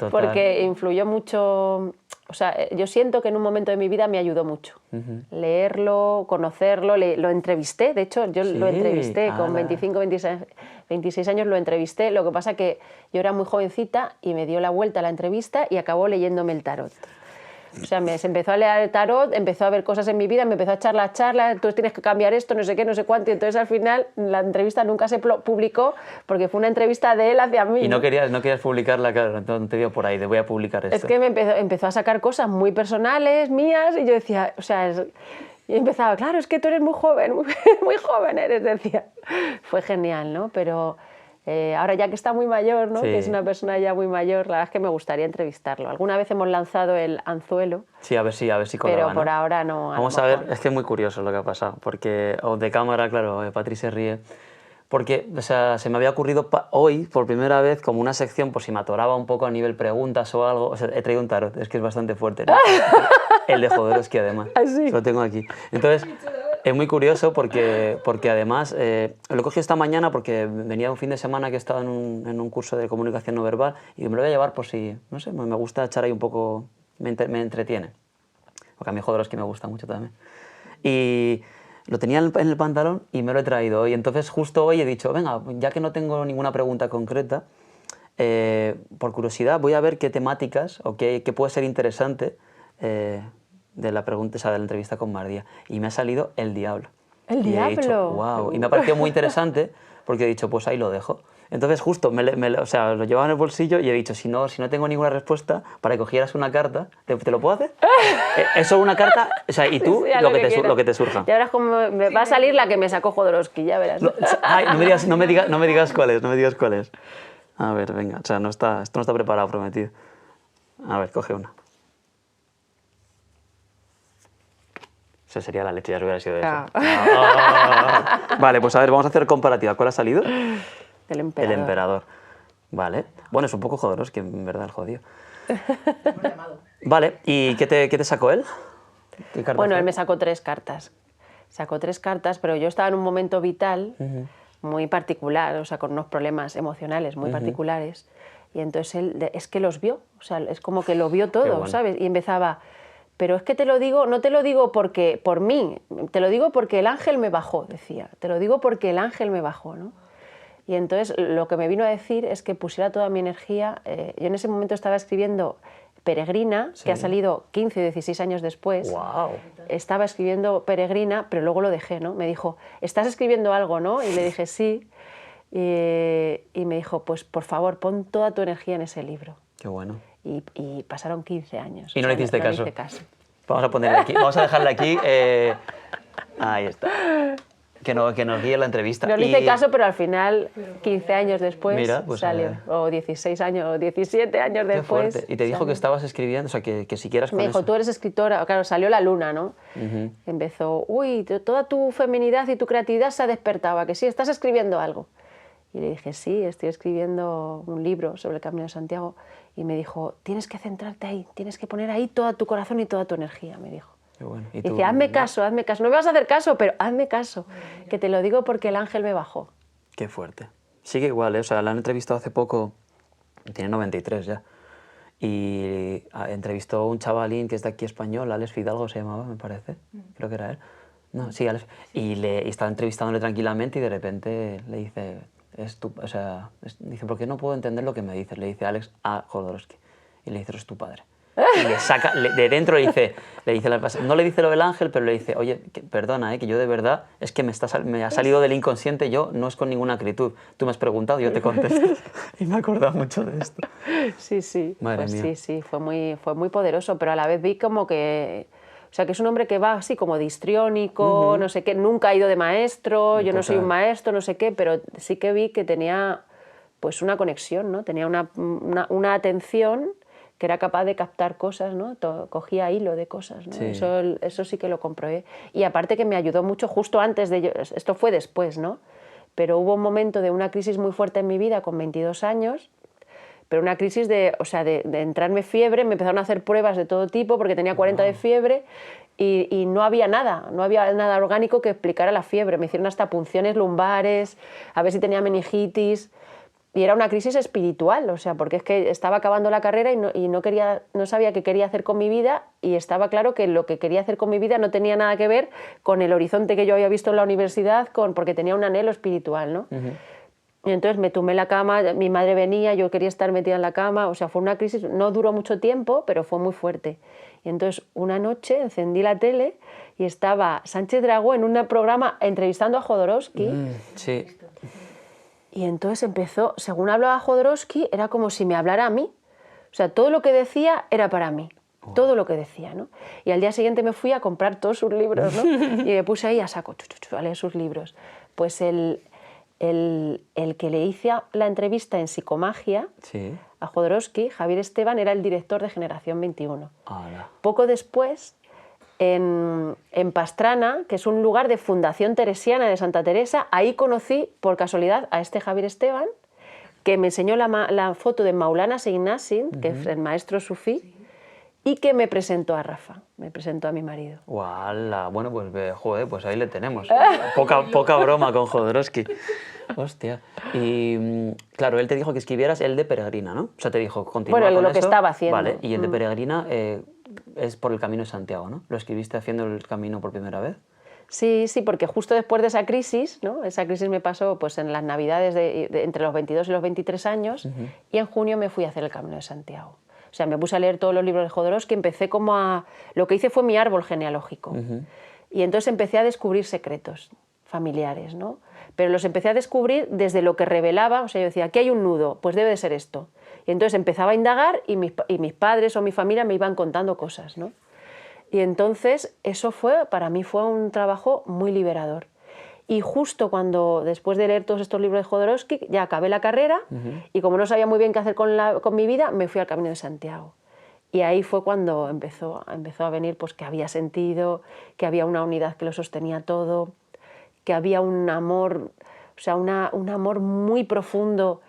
porque influyó mucho. O sea, yo siento que en un momento de mi vida me ayudó mucho. Leerlo, conocerlo, lo entrevisté, de hecho yo lo entrevisté con 25, 26 años, lo entrevisté, lo que pasa que yo era muy jovencita y me dio la vuelta a la entrevista y acabó leyéndome el tarot. O sea, se empezó a leer el tarot, empezó a ver cosas en mi vida, me empezó a echar la charla, tú tienes que cambiar esto, no sé qué, no sé cuánto, y entonces al final la entrevista nunca se publicó porque fue una entrevista de él hacia mí. ¿Y no querías publicarla? Claro, entonces te dio por ahí, te voy a publicar esto. Es que me empezó a sacar cosas muy personales, mías, y yo decía, o sea, y empezaba, claro, es que tú eres muy joven, muy joven eres, decía. Fue genial, ¿no? Pero ahora ya que está muy mayor, ¿no? Que es una persona ya muy mayor, la verdad es que me gustaría entrevistarlo. Alguna vez hemos lanzado el anzuelo. Sí, a ver si colaba, pero por ahora no. Vamos a ver, es que es muy curioso lo que ha pasado, porque de cámara, claro, Patri se ríe, porque o sea, se me había ocurrido hoy, por primera vez, como una sección, por si me atoraba un poco a nivel preguntas o algo. O sea, he traído un tarot, es que es bastante fuerte, ¿no? El de Jodorowsky, además. ¿Sí? Lo tengo aquí. Entonces, es muy curioso porque además, lo cogí esta mañana porque venía un fin de semana que estaba en un curso de comunicación no verbal y me lo voy a llevar por si, no sé, me gusta echar ahí un poco, me entretiene. Porque a mí Jodorowsky me gusta mucho también. Y lo tenía en el pantalón y me lo he traído. Y entonces justo hoy he dicho, venga, ya que no tengo ninguna pregunta concreta, por curiosidad voy a ver qué temáticas o qué puede ser interesante de la pregunta, o sea, de la entrevista con Mardía. Y me ha salido el diablo. ¿El diablo? He dicho, wow. Y me ha parecido muy interesante porque he dicho, pues ahí lo dejo. Entonces justo o sea, lo llevaba en el bolsillo y he dicho, si no tengo ninguna respuesta, para que cogieras una carta, ¿te lo puedo hacer? Es solo una carta, o sea, y tú sí, lo que te surja. Y ahora es como me va a salir la que me sacó Jodorowsky, ya verás. Ay, no me digas cuál es. A ver, venga, o sea, esto no está preparado, prometido. A ver, coge una. Eso sería la leche, ya hubiera sido eso. Vale, pues a ver, vamos a hacer comparativa. ¿Cuál ha salido? El emperador. El emperador. Vale. Bueno, es un poco Jodorowsky, en verdad, el jodido. Vale, ¿y qué te sacó él? Bueno, él me sacó 3 cartas. Sacó 3 cartas, pero yo estaba en un momento vital muy particular, o sea, con unos problemas emocionales muy particulares. Y entonces él es que los vio, o sea, es como que lo vio todo, bueno. ¿Sabes? Y empezaba, pero es que te lo digo, no te lo digo porque por mí, te lo digo porque el ángel me bajó, decía. Te lo digo porque el ángel me bajó, ¿no? Y entonces lo que me vino a decir es que pusiera toda mi energía. Yo en ese momento estaba escribiendo Peregrina, que ha salido 15 o 16 años después. Wow. Estaba escribiendo Peregrina, pero luego lo dejé, ¿no? Me dijo, ¿estás escribiendo algo, no? Y le dije, sí. Y me dijo, pues por favor, pon toda tu energía en ese libro. Qué bueno. Y pasaron 15 años. ¿Y no le hiciste caso? No le hice caso. Vamos a ponerle aquí, vamos a dejarle aquí. Ahí está. Que nos guíe la entrevista. No le hice caso, pero al final, 15 años después, mira, pues salió. O 16 años, o 17 años Qué después. Fuerte. Y te dijo que estabas escribiendo, o sea, que siguieras con eso. Me dijo, tú eres escritora. Claro, salió la luna, ¿no? Empezó, uy, toda tu feminidad y tu creatividad se ha despertado, ¿a que sí? ¿Estás escribiendo algo? Y le dije, sí, estoy escribiendo un libro sobre el Camino de Santiago. Y me dijo, tienes que centrarte ahí, tienes que poner ahí todo tu corazón y toda tu energía, me dijo. Qué bueno. Y dice, hazme caso. No me vas a hacer caso, pero hazme caso, que te lo digo porque el ángel me bajó. Qué fuerte. Sigue igual, ¿eh? O sea, la han entrevistado hace poco, tiene 93 ya, y entrevistó a un chavalín que es de aquí español, Alex Fidalgo se llamaba, me parece, creo que era él. No, sí, Alex. Y estaba entrevistándole tranquilamente y de repente le dice, dice, ¿por qué no puedo entender lo que me dices? Le dice Alex a Jodorowsky. Y le dice, eres tu padre. Y le saca, de dentro le dice no le dice lo del ángel, pero le dice, oye, perdona, que yo de verdad, es que me ha salido del inconsciente, yo no es con ninguna acritud. Tú me has preguntado, yo te contesto. Y me he acordado mucho de esto. Sí, sí. Madre mía. Sí, fue muy poderoso, pero a la vez vi como que O sea, que es un hombre que va así como de histriónico, no sé qué, nunca ha ido de maestro, yo no soy un maestro, no sé qué, pero sí que vi que tenía pues una conexión, ¿no? Tenía una atención que era capaz de captar cosas, ¿no? Cogía hilo de cosas, ¿no? Sí. Eso sí que lo comprobé. Y aparte que me ayudó mucho justo antes de ello, esto fue después, ¿no? Pero hubo un momento de una crisis muy fuerte en mi vida con 22 años, pero una crisis de entrarme fiebre, me empezaron a hacer pruebas de todo tipo porque tenía 40 de fiebre y no había nada orgánico que explicara la fiebre. Me hicieron hasta punciones lumbares, a ver si tenía meningitis. Y era una crisis espiritual, o sea, porque es que estaba acabando la carrera y no sabía qué quería hacer con mi vida, y estaba claro que lo que quería hacer con mi vida no tenía nada que ver con el horizonte que yo había visto en la universidad, porque tenía un anhelo espiritual, ¿no? Y entonces me tumbé en la cama, mi madre venía, yo quería estar metida en la cama, o sea, fue una crisis, no duró mucho tiempo, pero fue muy fuerte. Y entonces una noche encendí la tele y estaba Sánchez Dragó en un programa entrevistando a Jodorowsky. Sí. Y entonces empezó, según hablaba Jodorowsky, era como si me hablara a mí. O sea, todo lo que decía era para mí. Todo lo que decía, ¿no? Y al día siguiente me fui a comprar todos sus libros, ¿no? Y me puse ahí a saco, a leer sus libros. Pues el que le hice la entrevista en Psicomagia a Jodorowsky, Javier Esteban, era el director de Generación 21. Poco después, en Pastrana, que es un lugar de fundación teresiana de Santa Teresa, ahí conocí por casualidad a este Javier Esteban, que me enseñó la foto de Maulana Seinassin, que es el maestro sufí, y que me presentó a Rafa, me presentó a mi marido. ¡Uala! Bueno, pues joder, pues ahí le tenemos. Poca broma con Jodorowsky. Hostia. Y claro, él te dijo que escribieras el de Peregrina, ¿no? O sea, te dijo, continúa con eso. Bueno, lo que estaba haciendo. Vale, y el de Peregrina es por el Camino de Santiago, ¿no? ¿Lo escribiste haciendo el camino por primera vez? Sí, porque justo después de esa crisis, ¿no? Esa crisis me pasó pues, en las Navidades entre los 22 y los 23 años, y en junio me fui a hacer el Camino de Santiago. O sea, me puse a leer todos los libros de Jodorowsky, empecé lo que hice fue mi árbol genealógico. Y entonces empecé a descubrir secretos familiares, ¿no? Pero los empecé a descubrir desde lo que revelaba, o sea, yo decía, aquí hay un nudo, pues debe de ser esto. Y entonces empezaba a indagar y mis padres o mi familia me iban contando cosas, ¿no? Y entonces eso para mí fue un trabajo muy liberador. Y justo después de leer todos estos libros de Jodorowsky, ya acabé la carrera y como no sabía muy bien qué hacer con mi vida, me fui al Camino de Santiago. Y ahí fue cuando empezó a venir pues, que había sentido, que había una unidad que lo sostenía todo, que había un amor, o sea, un amor muy profundo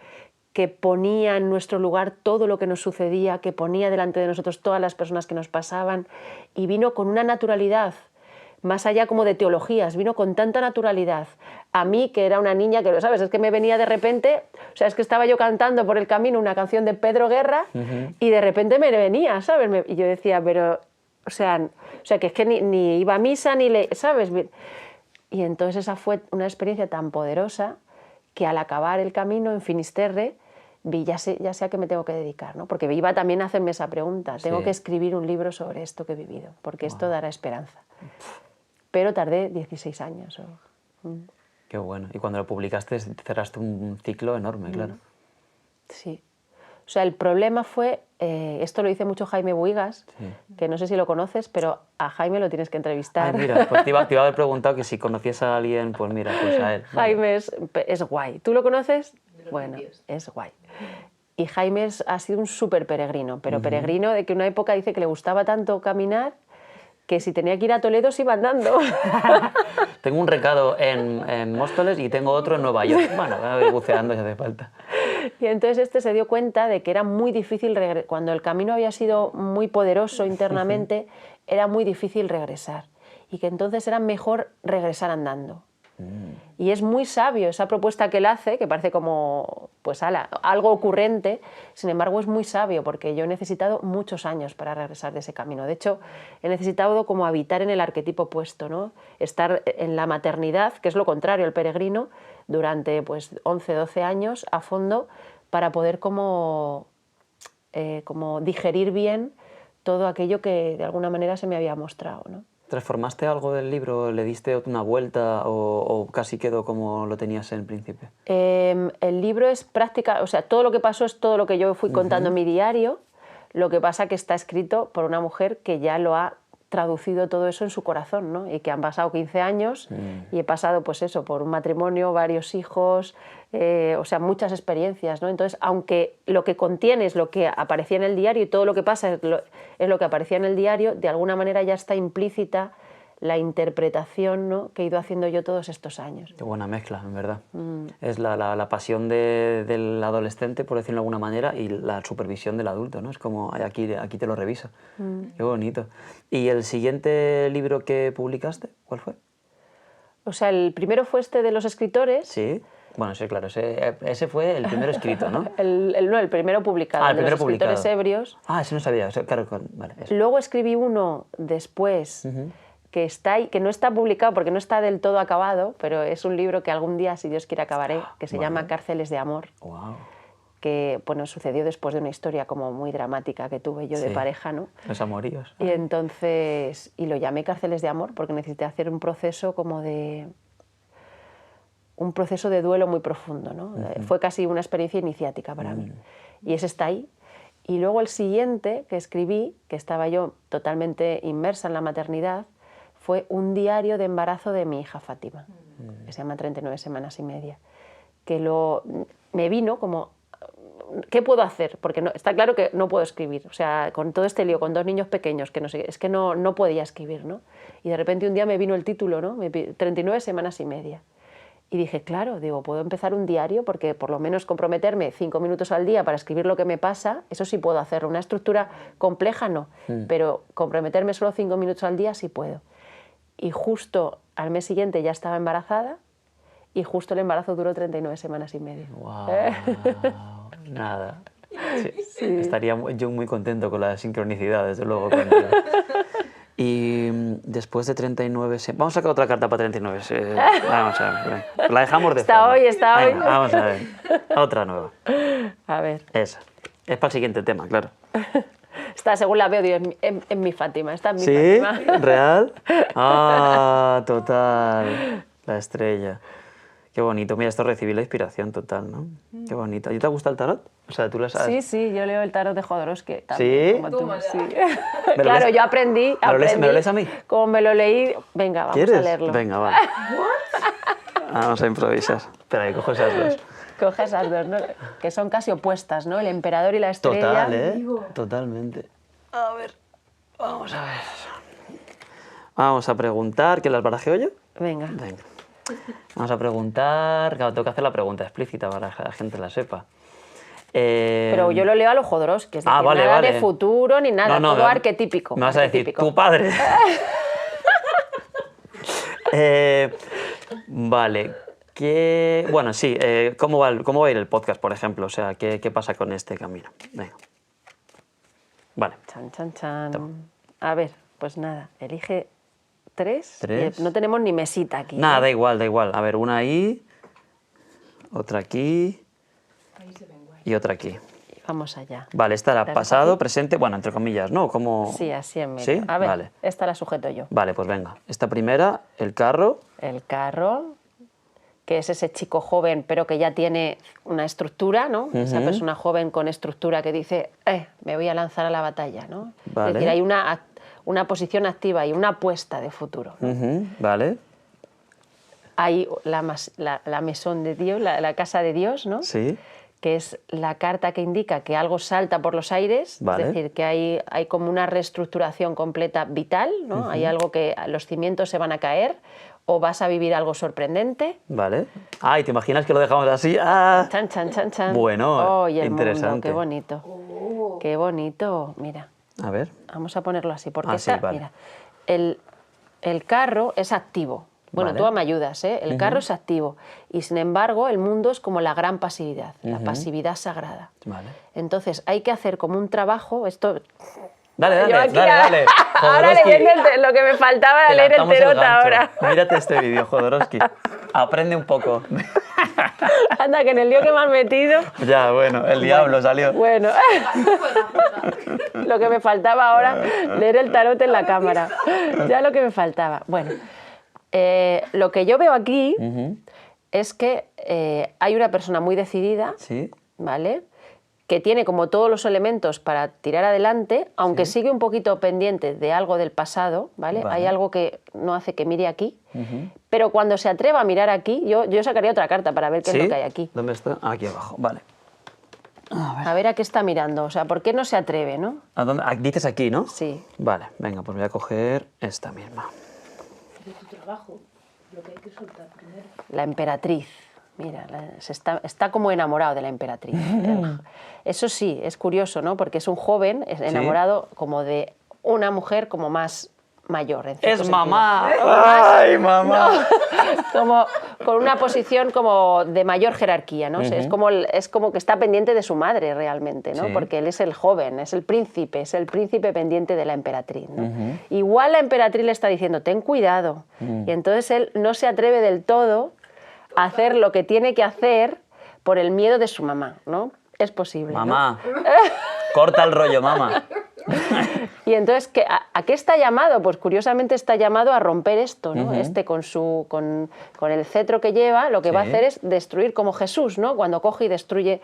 que ponía en nuestro lugar todo lo que nos sucedía, que ponía delante de nosotros todas las personas que nos pasaban, y vino con una naturalidad, más allá como de teologías, vino con tanta naturalidad. A mí, que era una niña, que lo sabes, es que me venía de repente, o sea, es que estaba yo cantando por el camino una canción de Pedro Guerra y de repente me venía, ¿sabes? Y yo decía, pero, o sea que es que ni iba a misa, ¿sabes? Y entonces esa fue una experiencia tan poderosa que al acabar el camino en Finisterre, vi, ya sé a qué me tengo que dedicar, ¿no? Porque iba también a hacerme esa pregunta, tengo que escribir un libro sobre esto que he vivido, porque esto dará esperanza. Pero tardé 16 años. Qué bueno. Y cuando lo publicaste cerraste un ciclo enorme, claro. Sí. O sea, el problema fue, esto lo dice mucho Jaime Buigas, que no sé si lo conoces, pero a Jaime lo tienes que entrevistar. Ay, mira, pues te iba a haber preguntado que si conocías a alguien, pues mira, pues a él. Jaime es guay. ¿Tú lo conoces? Bueno, es guay. Y Jaime ha sido un súper peregrino, pero peregrino de que en una época dice que le gustaba tanto caminar que si tenía que ir a Toledo se iba andando. Tengo un recado en Móstoles y tengo otro en Nueva York. Bueno, voy a ir buceando si hace falta. Y entonces se dio cuenta de que era muy difícil, cuando el camino había sido muy poderoso internamente, era muy difícil regresar. Y que entonces era mejor regresar andando. Y es muy sabio esa propuesta que él hace, que parece como pues, algo ocurrente, sin embargo es muy sabio, porque yo he necesitado muchos años para regresar de ese camino. De hecho, he necesitado como habitar en el arquetipo opuesto, ¿no? Estar en la maternidad, que es lo contrario al peregrino, durante pues, 11, 12 años a fondo, para poder como digerir bien todo aquello que de alguna manera se me había mostrado, ¿no? ¿Transformaste algo del libro? ¿Le diste una vuelta o casi quedó como lo tenías en principio? El libro es práctica, o sea, todo lo que pasó es todo lo que yo fui contando en mi diario, lo que pasa que está escrito por una mujer que ya lo ha traducido todo eso en su corazón, ¿no? Y que han pasado 15 años y he pasado, pues eso, por un matrimonio, varios hijos, o sea, muchas experiencias, ¿no? Entonces, aunque lo que contiene es lo que aparecía en el diario y todo lo que pasa es lo que aparecía en el diario, de alguna manera ya está implícita la interpretación, ¿no?, que he ido haciendo yo todos estos años. Qué buena mezcla, en verdad. Es la pasión del adolescente, por decirlo de alguna manera, y la supervisión del adulto, ¿no? Es como, aquí te lo reviso. Qué bonito. ¿Y el siguiente libro que publicaste, cuál fue? O sea, el primero fue este de los escritores. Sí. Bueno, sí, claro, ese fue el primero escrito, ¿no? El primero publicado, el primero de los escritores publicado. ebrios. Ese no sabía, claro, vale. Eso. Luego escribí uno después que está ahí, que no está publicado porque no está del todo acabado, pero es un libro que algún día, si Dios quiere, acabaré, que se llama Cárceles de amor. Wow. Que, bueno, sucedió después de una historia como muy dramática que tuve yo de pareja, ¿no? Los amoríos. Y entonces, y lo llamé Cárceles de amor porque necesité hacer un proceso de duelo muy profundo, ¿no? Fue casi una experiencia iniciática para mí. Y ese está ahí. Y luego el siguiente que escribí, que estaba yo totalmente inmersa en la maternidad, fue un diario de embarazo de mi hija Fátima, que se llama 39 semanas y media, que me vino como, ¿qué puedo hacer? Porque está claro que no puedo escribir, o sea, con todo este lío, con 2 niños pequeños, que no sé, es que no podía escribir, ¿no? Y de repente un día me vino el título, ¿no? 39 semanas y media. Y dije, claro, digo, puedo empezar un diario porque por lo menos comprometerme 5 minutos al día para escribir lo que me pasa, eso sí puedo hacerlo. Una estructura compleja no, pero comprometerme solo 5 minutos al día sí puedo. Y justo al mes siguiente ya estaba embarazada y justo el embarazo duró 39 semanas y media. ¡Wow! Nada. Sí. Estaría yo muy contento con la sincronicidad, desde luego. Y después de 39... Vamos a sacar otra carta para 39. Vamos a ver. La dejamos de Está fondo. Está hoy. Vamos a ver. Otra nueva. A ver. Esa. Es para el siguiente tema, claro. Está, según la veo, en mi Fátima. Está en mi Fátima. ¿Sí? ¿Real? Total. La estrella. Qué bonito. Mira, esto recibí la inspiración total, ¿no? Qué bonito. ¿Y te gusta el tarot? O sea, ¿tú lo sabes? Sí, yo leo el tarot de Jodorowsky también. ¿Sí? Como tú. Sí. Claro, yo aprendí. ¿Me lo lees a mí? Como me lo leí, venga, vamos a leerlo. Venga, vale. Vamos a improvisar. Espera, que cojo esas dos. Coge esas dos, ¿no? Que son casi opuestas, ¿no? El emperador y la estrella. Total, ¿eh? Totalmente. A ver, vamos a ver. Vamos a preguntar, ¿que las barajeo yo? Venga. Vamos a preguntar, claro, tengo que hacer la pregunta explícita para que la gente la sepa. Pero yo lo leo a los Jodorowsky, es decir, nada de futuro ni nada, todo arquetípico. Me vas a decir, tu padre. Vale. Bueno, sí, ¿cómo va a ir el podcast, por ejemplo? O sea, ¿qué pasa con este camino? Venga. Vale. Chan. A ver, pues nada, elige 3. No tenemos ni mesita aquí. Nada, da igual. A ver, una ahí, otra aquí y otra aquí. Vamos allá. Vale, esta era pasado, presente, bueno, entre comillas, ¿no? Como... Sí, así en medio. ¿Sí? A ver, vale. Esta la sujeto yo. Vale, pues venga. Esta primera, el carro. El carro, que es ese chico joven, pero que ya tiene una estructura, ¿no? Esa persona joven con estructura que dice, me voy a lanzar a la batalla, ¿no? Vale. Es decir, hay una posición activa y una apuesta de futuro, ¿no? Vale. Hay la Maison de Dios, la casa de Dios, ¿no? Sí. Que es la carta que indica que algo salta por los aires, Vale. es decir, que hay como una reestructuración completa vital, ¿no? Hay algo que los cimientos se van a caer o vas a vivir algo sorprendente. Vale. ¿Y te imaginas que lo dejamos así? Chan. Bueno, el interesante. mundo, qué bonito. Qué bonito, mira. A ver. Vamos a ponerlo así, porque vale. mira, el carro es activo. Bueno, vale. tú me ayudas, ¿eh? El carro es activo y, sin embargo, el mundo es como la gran pasividad, la pasividad sagrada. Vale. Entonces, hay que hacer como un trabajo, esto... Dale. Ahora leyendo lo que me faltaba era leer el tarot ahora. Mírate este vídeo, Jodorowsky. Aprende un poco. Anda, que en el lío que me has metido... Ya, bueno, el diablo salió. Bueno, lo que me faltaba ahora, leer el tarot en la cámara. Ya lo que me faltaba. Bueno, lo que yo veo aquí es que hay una persona muy decidida, ¿Sí? ¿vale?, que tiene como todos los elementos para tirar adelante, aunque sigue un poquito pendiente de algo del pasado, ¿vale? Hay algo que no hace que mire aquí, pero cuando se atreva a mirar aquí, yo sacaría otra carta para ver qué es lo que hay aquí. ¿Dónde está? Aquí abajo, vale. A ver a qué está mirando, o sea, ¿por qué no se atreve, no? ¿A dónde? Dices aquí, ¿no? Sí. Vale, venga, pues voy a coger esta misma. De tu trabajo, lo que hay que soltar primero. La emperatriz. Mira, está como enamorado de la emperatriz. Eso sí, es curioso, ¿no? Porque es un joven enamorado como de una mujer como más mayor. En cierto ¡Es sentido. mamá! ¡Ay, mamá! No, como con una posición como de mayor jerarquía, ¿no? Es como que está pendiente de su madre realmente, ¿no? Sí. Porque él es el joven, es el príncipe pendiente de la emperatriz, ¿no? Igual la emperatriz le está diciendo, ten cuidado. Y entonces él no se atreve del todo a hacer lo que tiene que hacer por el miedo de su mamá, ¿no? Es posible, Mamá, corta el rollo, mamá. Y entonces, ¿a qué está llamado? Pues curiosamente está llamado a romper esto, ¿no? Con el cetro que lleva, lo que va a hacer es destruir como Jesús, ¿no? Cuando coge y destruye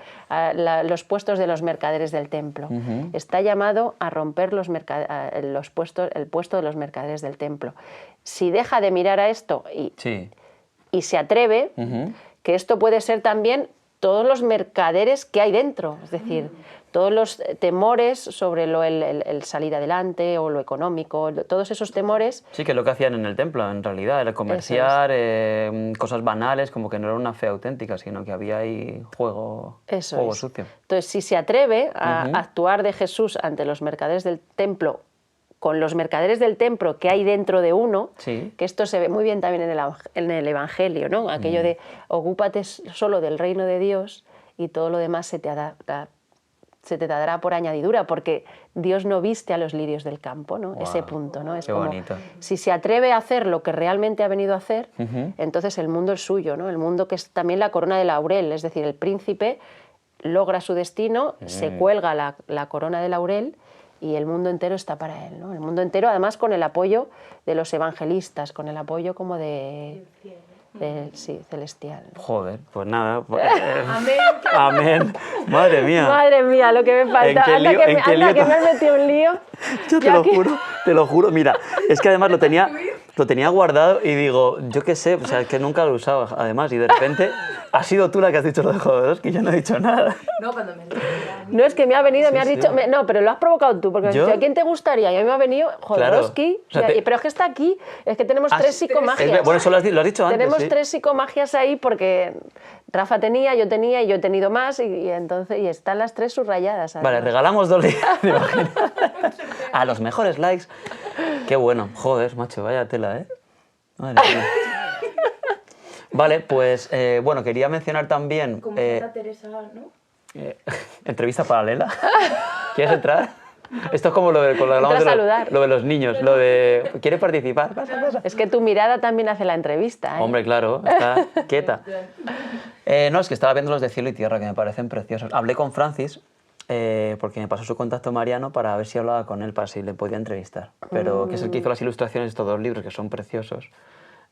los puestos de los mercaderes del templo. Está llamado a romper el puesto de los mercaderes del templo. Si deja de mirar a esto y se atreve, que esto puede ser también todos los mercaderes que hay dentro, es decir, todos los temores sobre el salir adelante o lo económico, todos esos temores. Sí, que es lo que hacían en el templo, en realidad, era comerciar, cosas banales, como que no era una fe auténtica, sino que había ahí juego sucio. Entonces, si se atreve a actuar de Jesús ante los mercaderes del templo, con los mercaderes del templo que hay dentro de uno, que esto se ve muy bien también en el Evangelio, ¿no? Aquello de ocúpate solo del reino de Dios y todo lo demás se te dará por añadidura, porque Dios no viste a los lirios del campo, ¿no? Ese punto, ¿no? Es qué como, bonito. si se atreve a hacer lo que realmente ha venido a hacer, entonces el mundo es suyo, ¿no? El mundo que es también la corona de laurel, es decir, el príncipe logra su destino, se cuelga la corona de laurel y el mundo entero está para él, ¿no? El mundo entero, además, con el apoyo de los evangelistas, con el apoyo como celestial, ¿no? Joder, pues nada. Pues, Amén. Amén. Madre mía. Madre mía, lo que me falta. ¿En qué lío- en qué lío que me has metido un lío. Yo te lo juro. Mira, es que además lo tenía guardado y digo, yo qué sé, o sea, es que nunca lo usaba, además, y de repente has sido tú la que has dicho lo de Jodorowsky, yo no he dicho nada. No, cuando me No, es que me ha venido, me has Sí, dicho... sí. No, pero lo has provocado tú, porque ¿Yo? ¿a quién te gustaría? Y a mí me ha venido Jodorowsky, Claro. O sea, pero es que está aquí, es que tenemos tres psicomagias. Bueno, eso lo has dicho antes. Tenemos sí. 3 psicomagias ahí porque Rafa tenía, yo tenía y yo he tenido más y entonces están las 3 subrayadas. Vale, además. regalamos 2 libros. ¿Te imaginas? A los mejores likes. Qué bueno. Joder, macho, vaya tela, ¿eh? Madre mía. Vale, pues bueno, quería mencionar también... Como Santa Teresa, ¿no? entrevista paralela. ¿Quieres entrar? Esto es como lo de, cuando hablamos Entra a saludar. lo de los niños, lo de ¿quieres participar? Pasa, pasa. Es que tu mirada también hace la entrevista, ¿eh? Hombre, claro, está quieta. No, es que estaba viendo los de Cielo y Tierra, que me parecen preciosos. Hablé con Francis, porque me pasó su contacto Mariano para ver si hablaba con él, para si le podía entrevistar. Pero que es el que hizo las ilustraciones de estos 2 libros, que son preciosos.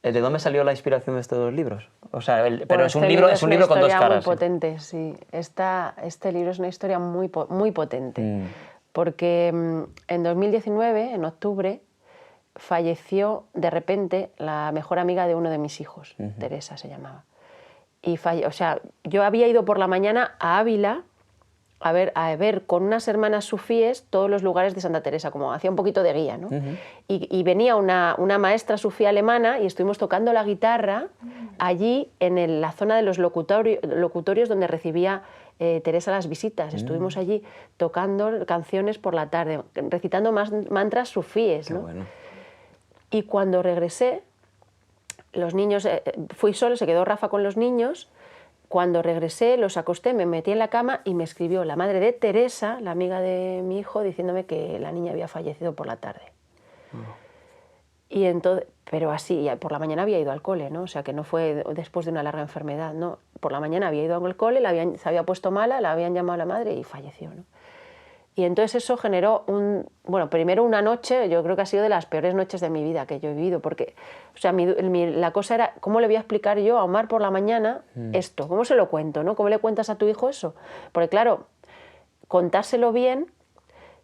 ¿De dónde salió la inspiración de estos 2 libros? O sea, pero Bueno, es un libro con 2 caras. Muy potente, sí. Este libro es una historia muy potente. Porque en 2019, en octubre, falleció de repente la mejor amiga de uno de mis hijos, Teresa se llamaba. Y o sea, yo había ido por la mañana a Ávila a ver con unas hermanas sufíes todos los lugares de Santa Teresa, como hacía un poquito de guía, ¿no? Y venía una maestra sufí alemana y estuvimos tocando la guitarra allí en la zona de los locutorios donde recibía Teresa las visitas. Estuvimos allí tocando canciones por la tarde, recitando mantras sufíes, ¿no? Bueno. Y cuando regresé, los niños, fui solo, se quedó Rafa con los niños. Cuando regresé, los acosté, me metí en la cama y me escribió la madre de Teresa, la amiga de mi hijo, diciéndome que la niña había fallecido por la tarde. Y entonces, pero así, por la mañana había ido al cole, ¿no? O sea, que no fue después de una larga enfermedad, ¿no? Por la mañana había ido al cole, se había puesto mala, la habían llamado a la madre y falleció, ¿no? Y entonces eso generó bueno, primero una noche, yo creo que ha sido de las peores noches de mi vida que yo he vivido, porque, o sea, la cosa era, ¿cómo le voy a explicar yo a Omar por la mañana esto? ¿Cómo se lo cuento, no? ¿Cómo le cuentas a tu hijo eso? Porque claro, contárselo bien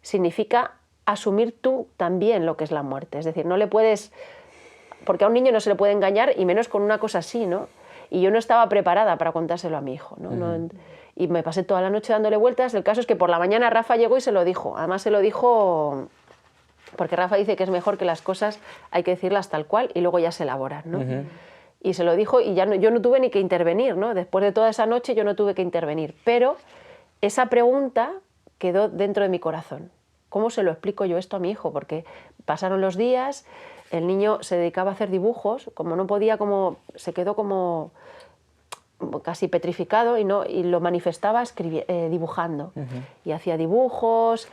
significa asumir tú también lo que es la muerte. Es decir, no le puedes... Porque a un niño no se le puede engañar, y menos con una cosa así, ¿no? Y yo no estaba preparada para contárselo a mi hijo, ¿no? Y me pasé toda la noche dándole vueltas. El caso es que por la mañana Rafa llegó y se lo dijo. Además se lo dijo porque Rafa dice que es mejor que las cosas hay que decirlas tal cual y luego ya se elaboran, ¿no? Y se lo dijo y ya no, yo no tuve ni que intervenir, ¿no? Después de toda esa noche yo no tuve que intervenir. Pero esa pregunta quedó dentro de mi corazón. ¿Cómo se lo explico yo esto a mi hijo? Porque pasaron los días, el niño se dedicaba a hacer dibujos, como no podía, se quedó como casi petrificado y lo manifestaba dibujando. Y hacía dibujos,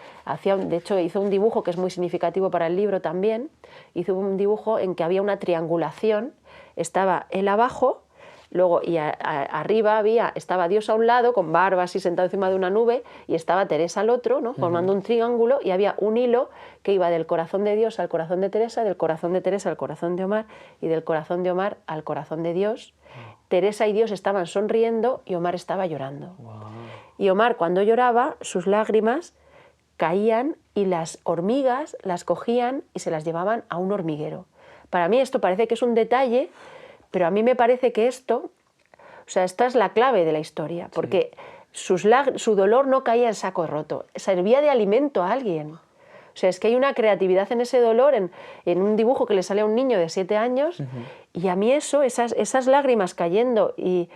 de hecho hizo un dibujo que es muy significativo para el libro también, hizo un dibujo en que había una triangulación, estaba él abajo, luego arriba estaba Dios a un lado, con barba así sentado encima de una nube, y estaba Teresa al otro, ¿no? Formando un triángulo, y había un hilo que iba del corazón de Dios al corazón de Teresa, del corazón de Teresa al corazón de Omar, y del corazón de Omar al corazón de Dios. Teresa y Dios estaban sonriendo y Omar estaba llorando. Y Omar, cuando lloraba, sus lágrimas caían y las hormigas las cogían y se las llevaban a un hormiguero. Para mí esto parece que es un detalle, pero a mí me parece que esta es la clave de la historia, porque su dolor no caía en saco roto, servía de alimento a alguien. O sea, es que hay una creatividad en ese dolor, en un dibujo que le sale a un niño de 7 años, y a mí esas lágrimas cayendo y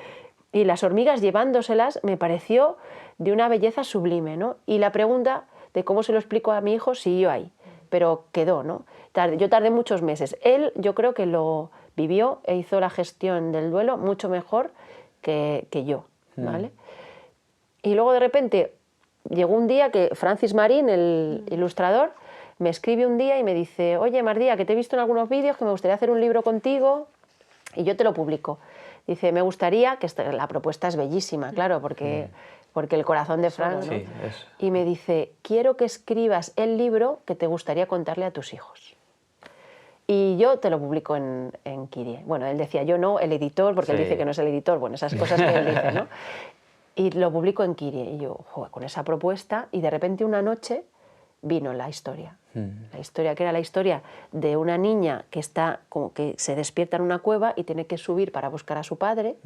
las hormigas llevándoselas, me pareció de una belleza sublime, ¿no? Y la pregunta de cómo se lo explico a mi hijo siguió ahí, pero quedó, ¿no? Yo tardé muchos meses. Él, yo creo que lo vivió e hizo la gestión del duelo mucho mejor que yo, ¿vale? Y luego de repente llegó un día que Francis Marín, el ilustrador, me escribe un día y me dice: oye, Mardía, que te he visto en algunos vídeos, que me gustaría hacer un libro contigo y yo te lo publico. Dice, me gustaría, la propuesta es bellísima, claro, porque el corazón de Fran, ¿no? Sí, Y me dice, quiero que escribas el libro que te gustaría contarle a tus hijos. Y yo te lo publico en Kyrie. Bueno, él decía, yo no, el editor, porque él dice que no es el editor, bueno, esas cosas que él dice, ¿no? Y lo publico en Kyrie. Y yo, joder, con esa propuesta, y de repente una noche vino la historia. La historia que era la historia de una niña que se despierta en una cueva y tiene que subir para buscar a su padre,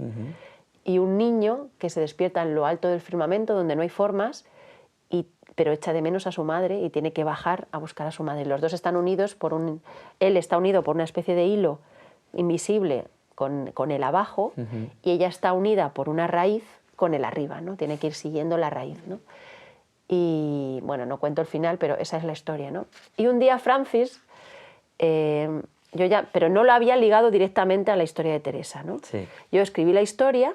y un niño que se despierta en lo alto del firmamento donde no hay formas, pero echa de menos a su madre y tiene que bajar a buscar a su madre. Los dos están unidos él está unido por una especie de hilo invisible con él abajo, y ella está unida por una raíz con él arriba, ¿no? Tiene que ir siguiendo la raíz, ¿no? Y bueno, no cuento el final, pero esa es la historia, ¿no? Y un día Francis, pero no lo había ligado directamente a la historia de Teresa, ¿no? Sí. Yo escribí la historia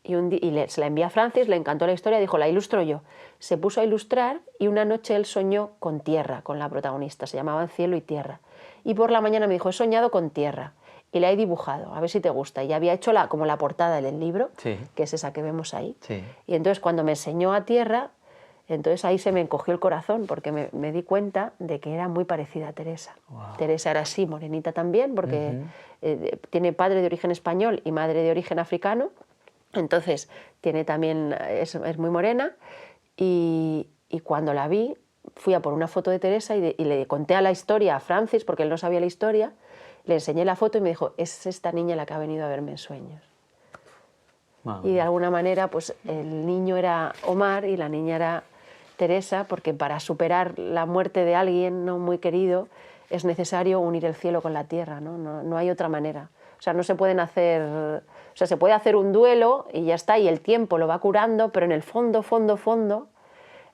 se la envié a Francis, le encantó la historia, dijo, la ilustro yo. Se puso a ilustrar y una noche él soñó con tierra, con la protagonista, se llamaban Cielo y Tierra. Y por la mañana me dijo, he soñado con tierra y la he dibujado, a ver si te gusta. Y había hecho como la portada del libro, que es esa que vemos ahí. Sí. Y entonces cuando me enseñó a tierra, entonces ahí se me encogió el corazón, porque me di cuenta de que era muy parecida a Teresa. Wow. Teresa era así, morenita también, porque tiene padre de origen español y madre de origen africano. Entonces es muy morena, y cuando la vi fui a por una foto de Teresa y le conté la historia a Francis, porque él no sabía la historia, le enseñé la foto y me dijo, es esta niña la que ha venido a verme en sueños. Wow. Y de alguna manera pues el niño era Omar y la niña era Teresa, porque para superar la muerte de alguien no muy querido es necesario unir el cielo con la tierra, ¿no? No hay otra manera. O sea, no se pueden hacer... O sea, se puede hacer un duelo y ya está, y el tiempo lo va curando, pero en el fondo,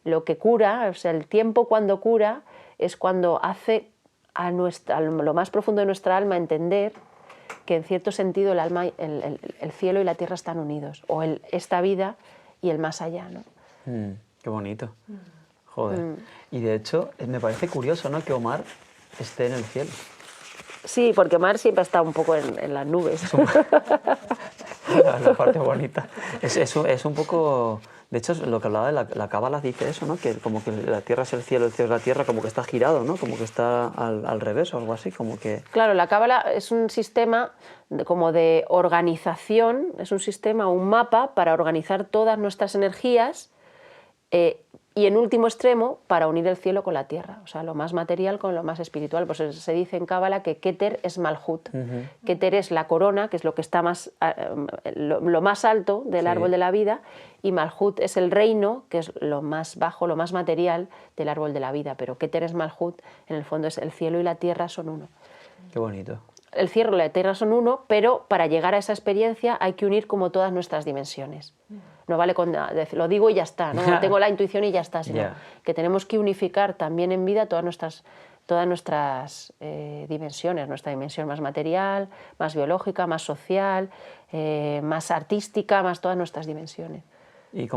lo que cura, o sea, el tiempo cuando cura es cuando hace a lo más profundo de nuestra alma entender que en cierto sentido el cielo y la tierra están unidos, o esta vida y el más allá, ¿no? Qué bonito. Joder. Y de hecho, me parece curioso, ¿no?, que Omar esté en el cielo. Sí, porque Omar siempre ha estado un poco en las nubes. La parte bonita. Es un poco... De hecho, lo que hablaba de la Cábala dice eso, ¿no? Que como que la tierra es el cielo es la tierra, como que está girado, ¿no? Como que está al revés o algo así, como que... Claro, la Cábala es un sistema como de organización, es un sistema, un mapa para organizar todas nuestras energías y en último extremo para unir el cielo con la tierra, o sea, lo más material con lo más espiritual. Pues se dice en Cábala que Keter es Malhut. Keter es la corona, que es lo que está lo más alto del árbol de la vida, y Malhut es el reino, que es lo más bajo, lo más material del árbol de la vida. Pero Keter es Malhut, en el fondo es el cielo y la tierra son uno. Qué bonito. El cielo y la tierra son uno, pero para llegar a esa experiencia hay que unir como todas nuestras dimensiones. No vale con lo digo y ya está, no tengo la intuición y ya está, sino que tenemos que unificar también en vida todas nuestras dimensiones, nuestra dimensión más material, más biológica, más social, más artística, más todas nuestras dimensiones. ¿Y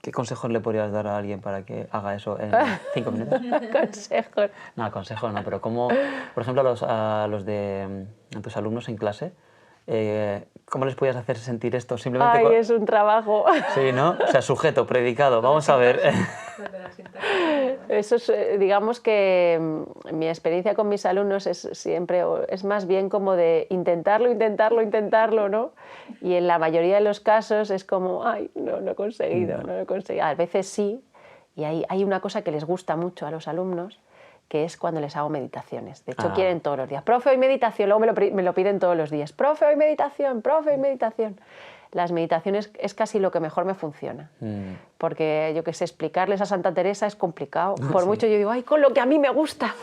qué consejos le podrías dar a alguien para que haga eso en 5 minutos? Consejos. No, consejos no, pero ¿cómo, por ejemplo, a tus alumnos en clase, cómo les podías hacer sentir esto? Simplemente Ay, es un trabajo. Sí, ¿no? O sea, sujeto, predicado, vamos a ver. Eso es, digamos que mi experiencia con mis alumnos es más bien como de intentarlo, ¿no? Y en la mayoría de los casos es como, ay, no lo he conseguido, no lo he conseguido. A veces sí, y hay una cosa que les gusta mucho a los alumnos, que es cuando les hago meditaciones. De hecho, quieren todos los días, profe, hoy meditación, luego me lo piden todos los días, profe, hoy meditación, profe, hoy meditación. Las meditaciones es casi lo que mejor me funciona, porque yo que sé, explicarles a Santa Teresa es complicado. Por mucho yo digo, ay, con lo que a mí me gusta,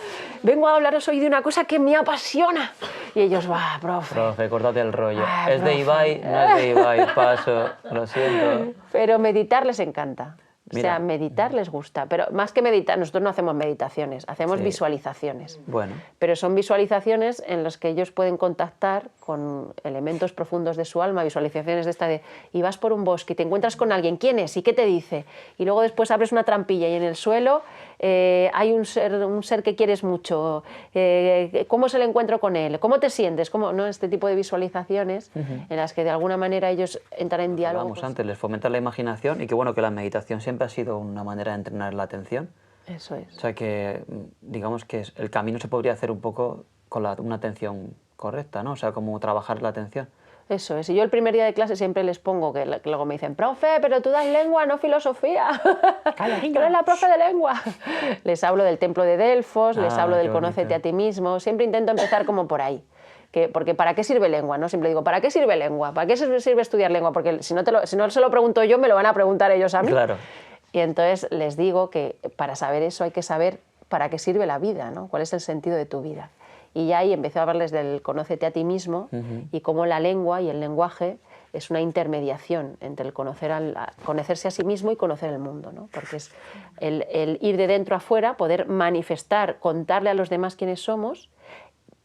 vengo a hablaros hoy de una cosa que me apasiona. Y ellos, va, profe. Profe, córtate el rollo. Ah, es de Ibai, no es de Ibai, paso, lo siento. Pero meditar les encanta. Mira. O sea, meditar les gusta, pero más que meditar, nosotros no hacemos meditaciones, hacemos visualizaciones. Bueno. Pero son visualizaciones en las que ellos pueden contactar con elementos profundos de su alma, visualizaciones de esta de, y vas por un bosque y te encuentras con alguien, ¿quién es? ¿Y qué te dice? Y luego después abres una trampilla y en el suelo hay un ser que quieres mucho, ¿cómo es el encuentro con él? ¿Cómo te sientes? ¿Cómo? ¿No? Este tipo de visualizaciones en las que de alguna manera ellos entran en diálogo. Vamos, antes les fomentan la imaginación y que bueno, que la meditación siempre ha sido una manera de entrenar la atención. Eso es. O sea que, digamos que el camino se podría hacer un poco con una atención correcta, ¿no? O sea, como trabajar la atención. Eso es. Y yo el primer día de clase siempre les pongo, que luego me dicen, profe, pero tú das lengua, no filosofía. Tú eres la profe de lengua. Les hablo del templo de Delfos, les hablo del conócete a ti mismo. Siempre intento empezar como por ahí. Porque ¿para qué sirve lengua? ¿No? Siempre digo, ¿para qué sirve lengua? ¿Para qué sirve estudiar lengua? Porque si no se lo pregunto yo, me lo van a preguntar ellos a mí. Claro. Y entonces les digo que para saber eso hay que saber para qué sirve la vida, ¿no? ¿Cuál es el sentido de tu vida? Y ya ahí empecé a hablarles del conócete a ti mismo y cómo la lengua y el lenguaje es una intermediación entre el conocerse a sí mismo y conocer el mundo, ¿no? Porque es el ir de dentro a fuera, poder manifestar, contarle a los demás quiénes somos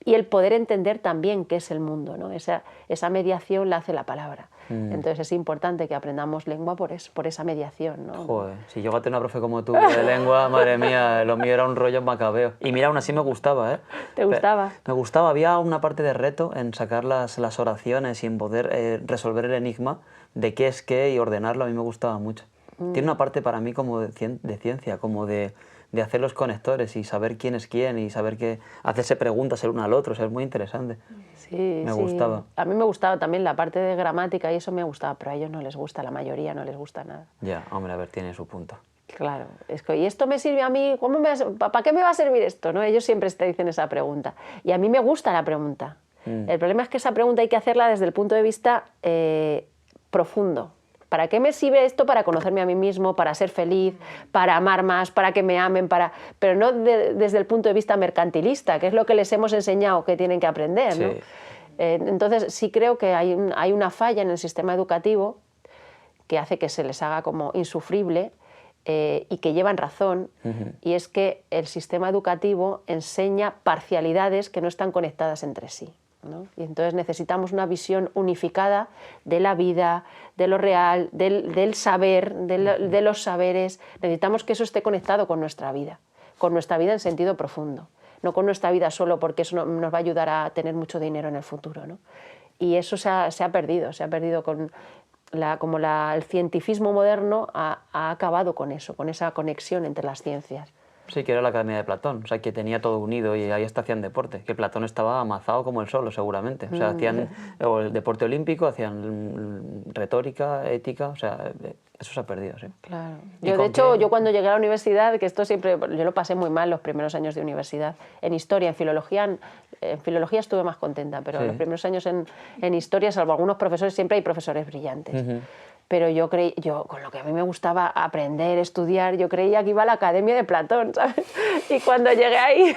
y el poder entender también qué es el mundo, ¿no? Esa mediación la hace la palabra. Entonces es importante que aprendamos lengua por esa mediación, ¿no? Joder, si yo a tener una profe como tú de lengua, madre mía, lo mío era un rollo macabeo. Y mira, aún así me gustaba, ¿eh? ¿Te gustaba? Me gustaba, había una parte de reto en sacar las oraciones y en poder resolver el enigma de qué es qué y ordenarlo, a mí me gustaba mucho. Tiene una parte para mí como de ciencia, como de hacer los conectores y saber quién es quién y saber hacerse preguntas el uno al otro, o sea, es muy interesante. Sí, me gustaba. A mí me gustaba también la parte de gramática y eso me gustaba, pero a ellos no les gusta, la mayoría no les gusta nada. Ya, hombre, a ver, tiene su punto. Claro, ¿y esto me sirve a mí? ¿Para qué me va a servir esto? ¿No? Ellos siempre te dicen esa pregunta. Y a mí me gusta la pregunta. El problema es que esa pregunta hay que hacerla desde el punto de vista profundo. ¿Para qué me sirve esto? Para conocerme a mí mismo, para ser feliz, para amar más, para que me amen, pero no desde el punto de vista mercantilista, que es lo que les hemos enseñado que tienen que aprender, ¿no? Sí. Entonces sí creo que hay una falla en el sistema educativo que hace que se les haga como insufrible y que llevan razón, y es que el sistema educativo enseña parcialidades que no están conectadas entre sí, ¿no? Y entonces necesitamos una visión unificada de la vida, de lo real, del saber, de los saberes. Necesitamos que eso esté conectado con nuestra vida en sentido profundo, no con nuestra vida solo porque eso nos va a ayudar a tener mucho dinero en el futuro, ¿no? Y eso se ha perdido con el cientifismo moderno ha acabado con eso, con esa conexión entre las ciencias. Sí, que era la Academia de Platón, o sea, que tenía todo unido y ahí hasta hacían deporte, que Platón estaba amazado como el solo, seguramente. O sea, hacían el deporte olímpico, hacían retórica, ética, o sea, Eso se ha perdido, sí. Claro. ¿Y Yo, de con hecho, qué? yo cuando llegué a la universidad, que esto siempre, yo lo pasé muy mal los primeros años de universidad, en historia, en filología estuve más contenta, pero Sí. los primeros años en historia, salvo algunos profesores, siempre hay profesores brillantes. Pero yo con lo que a mí me gustaba aprender, estudiar, yo creía que iba a la Academia de Platón, ¿sabes? Y cuando llegué ahí,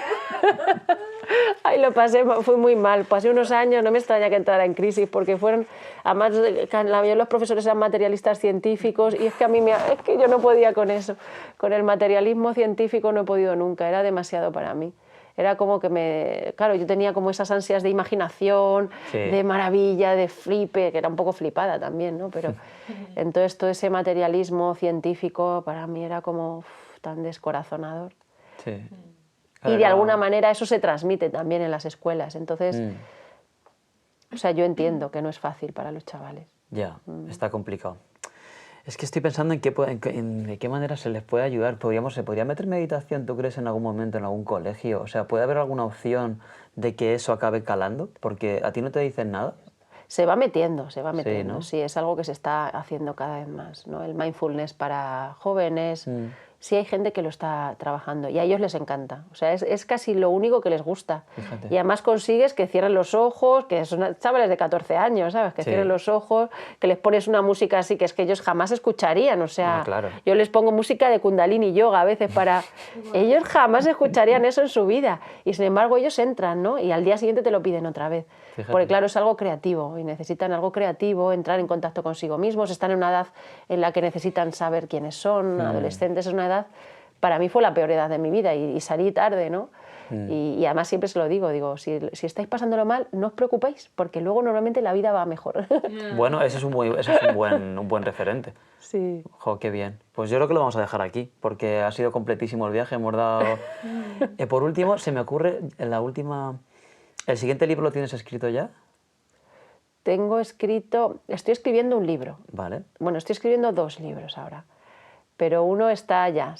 ahí lo pasé, fui muy mal. Pasé unos años, no me extraña que entrara en crisis, porque fueron, además, la mayoría de los profesores eran materialistas científicos, y es que es que yo no podía con eso. Con el materialismo científico no he podido nunca, era demasiado para mí. Era como que claro, yo tenía como esas ansias de imaginación, Sí. de maravilla, de flipe, que era un poco flipada también, ¿no? Pero entonces todo ese materialismo científico para mí era como tan descorazonador. Sí. Y de alguna manera eso se transmite también en las escuelas. Entonces, o sea, yo entiendo que no es fácil para los chavales. Ya, está complicado. Es que estoy pensando de qué manera se les puede ayudar. ¿Se podría meter meditación, tú crees, en algún momento en algún colegio? O sea, ¿puede haber alguna opción de que eso acabe calando? Porque a ti no te dicen nada. Se va metiendo, se va metiendo. ¿no? Sí, es algo que se está haciendo cada vez más, ¿no? El mindfulness para jóvenes, sí hay gente que lo está trabajando y a ellos les encanta. O sea, es casi lo único que les gusta. Fíjate. Y además consigues que cierren los ojos, que son chavales de 14 años, ¿sabes? Que Sí. cierren los ojos, que les pones una música así que es que ellos jamás escucharían. O sea, claro. yo les pongo música de Kundalini Yoga a veces para... ellos jamás escucharían eso en su vida. Y sin embargo ellos entran, ¿no? Y al día siguiente te lo piden otra vez. Fíjate. Porque claro, es algo creativo y necesitan algo creativo, entrar en contacto consigo mismos, están en una edad en la que necesitan saber quiénes son, adolescentes, es una edad, para mí fue la peor edad de mi vida y salí tarde, ¿no? Y además siempre se lo digo, si estáis pasándolo mal, no os preocupéis, porque luego normalmente la vida va mejor. Bueno, eso es un buen referente. Sí. Jo, qué bien. Pues yo creo que lo vamos a dejar aquí, porque ha sido completísimo el viaje, hemos dado... por último, se me ocurre, ¿el siguiente libro lo tienes escrito ya? Estoy escribiendo un libro. Vale. Bueno, estoy escribiendo 2 libros ahora, pero uno está ya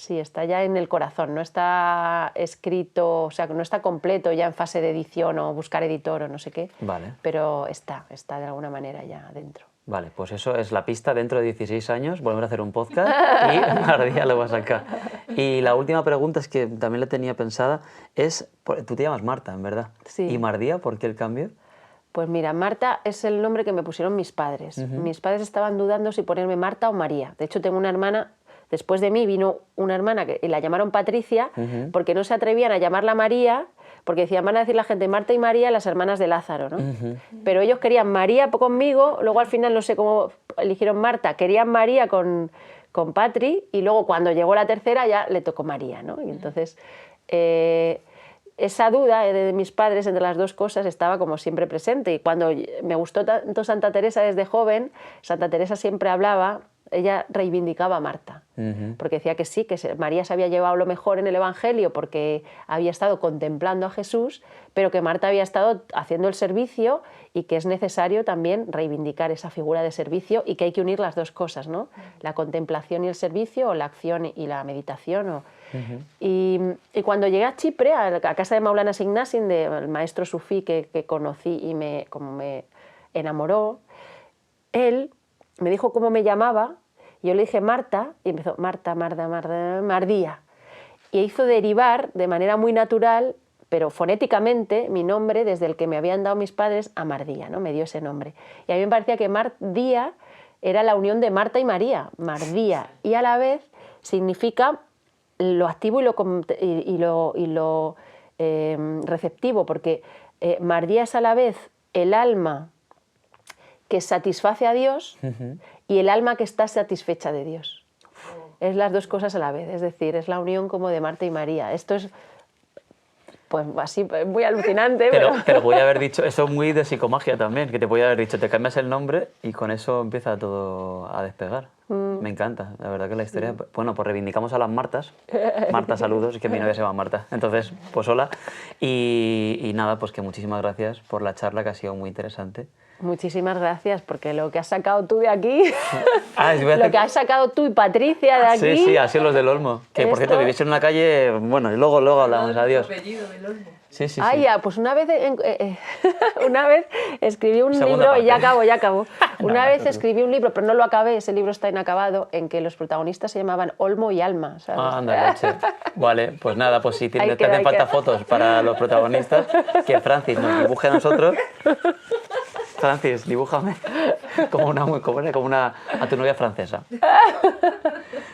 en el corazón, no está escrito, o sea, no está completo ya en fase de edición o buscar editor o no sé qué, Vale. pero está de alguna manera ya dentro. Vale, pues eso es la pista. Dentro de 16 años volver a hacer un podcast y Mardía lo va a sacar. Y la última pregunta, es que también la tenía pensada, tú te llamas Marta, en verdad. Sí. ¿Y Mardía, por qué el cambio? Pues mira, Marta es el nombre que me pusieron mis padres. Mis padres estaban dudando si ponerme Marta o María. De hecho, tengo una hermana, después de mí vino una hermana y la llamaron Patricia, porque no se atrevían a llamarla María, porque decían, van a decir la gente Marta y María, las hermanas de Lázaro, ¿no? Pero ellos querían María conmigo, luego al final no sé cómo eligieron Marta, querían María con Patri, y luego cuando llegó la tercera ya le tocó María, ¿no? Y entonces... esa duda de mis padres entre las dos cosas estaba como siempre presente, y cuando me gustó tanto Santa Teresa desde joven, Santa Teresa siempre hablaba, ella reivindicaba a Marta, porque decía que sí, que María se había llevado lo mejor en el Evangelio porque había estado contemplando a Jesús, pero que Marta había estado haciendo el servicio y que es necesario también reivindicar esa figura de servicio y que hay que unir las dos cosas, ¿no? La contemplación y el servicio, o la acción y la meditación. Y cuando llegué a Chipre, a casa de Maulana Signasin, del maestro sufí que conocí y como me enamoró, él me dijo cómo me llamaba, y yo le dije Marta, y empezó Marta, Mardía. Y hizo derivar de manera muy natural, pero fonéticamente, mi nombre, desde el que me habían dado mis padres, a Mardía, ¿no? Me dio ese nombre. Y a mí me parecía que Mardía era la unión de Marta y María, Mardía, y a la vez significa lo activo y lo receptivo, porque Mardía es a la vez el alma que satisface a Dios y el alma que está satisfecha de Dios. Es las dos cosas a la vez, es decir, es la unión como de Marta y María. Esto es, pues así, muy alucinante. Pero voy a haber dicho, eso es muy de psicomagia también, que te voy a haber dicho, te cambias el nombre y con eso empieza todo a despegar. Me encanta, la verdad que la historia... Bueno, pues reivindicamos a las Martas. Marta, saludos, es que mi novia se llama Marta. Entonces, pues hola. Y nada, pues que muchísimas gracias por la charla, que ha sido muy interesante. Muchísimas gracias, porque lo que has sacado tú de aquí, lo que has sacado tú y Patricia de aquí... Sí, así los del Olmo. Que por cierto, vivís en una calle... Bueno, y luego hablamos, adiós. Apellido del Olmo. Sí, sí, Ah, sí. ya, pues una vez, una vez escribí un Segunda libro, y ya parte. acabo, ya acabo. Una No, vez no te escribí un libro, pero no lo acabé, ese libro está inacabado, en que los protagonistas se llamaban Olmo y Alma, ¿sabes? Ah, anda, leche. Vale, pues nada, pues si te Ahí hacen queda, ahí falta queda. fotos para los protagonistas, que Francis nos dibuje a nosotros. Francis, dibújame como una a tu novia francesa.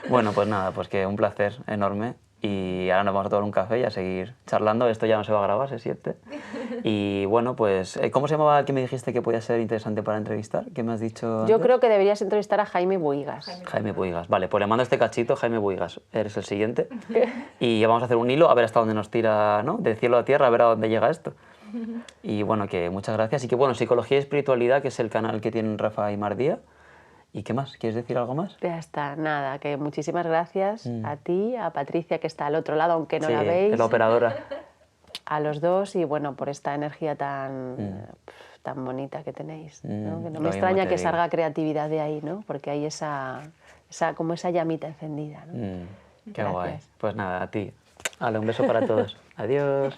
Bueno, pues nada, pues que un placer enorme. Y ahora nos vamos a tomar un café y a seguir charlando. Esto ya no se va a grabar, se siente. Y bueno, pues, ¿cómo se llamaba el que me dijiste que podía ser interesante para entrevistar? ¿Qué me has dicho Yo antes? creo que deberías entrevistar a Jaime Buigas. Jaime Buigas. Vale, pues le mando este cachito, Jaime Buigas. Eres el siguiente. Y vamos a hacer un hilo a ver hasta dónde nos tira, ¿no? De cielo a tierra, a ver a dónde llega esto. Y bueno, que muchas gracias. Y que bueno, Psicología y Espiritualidad, que es el canal que tienen Rafa y Mardía. ¿Y qué más? ¿Quieres decir algo más? Ya está, nada, que muchísimas gracias a ti, a Patricia, que está al otro lado, aunque no la veis, la operadora. a los dos, y bueno, por esta energía tan bonita que tenéis, ¿no? Que no lo me mismo extraña te que digo. salga creatividad de ahí, ¿no? Porque hay como esa llamita encendida, ¿no? Qué guay. Gracias. Pues nada, a ti. Vale, un beso para todos. Adiós.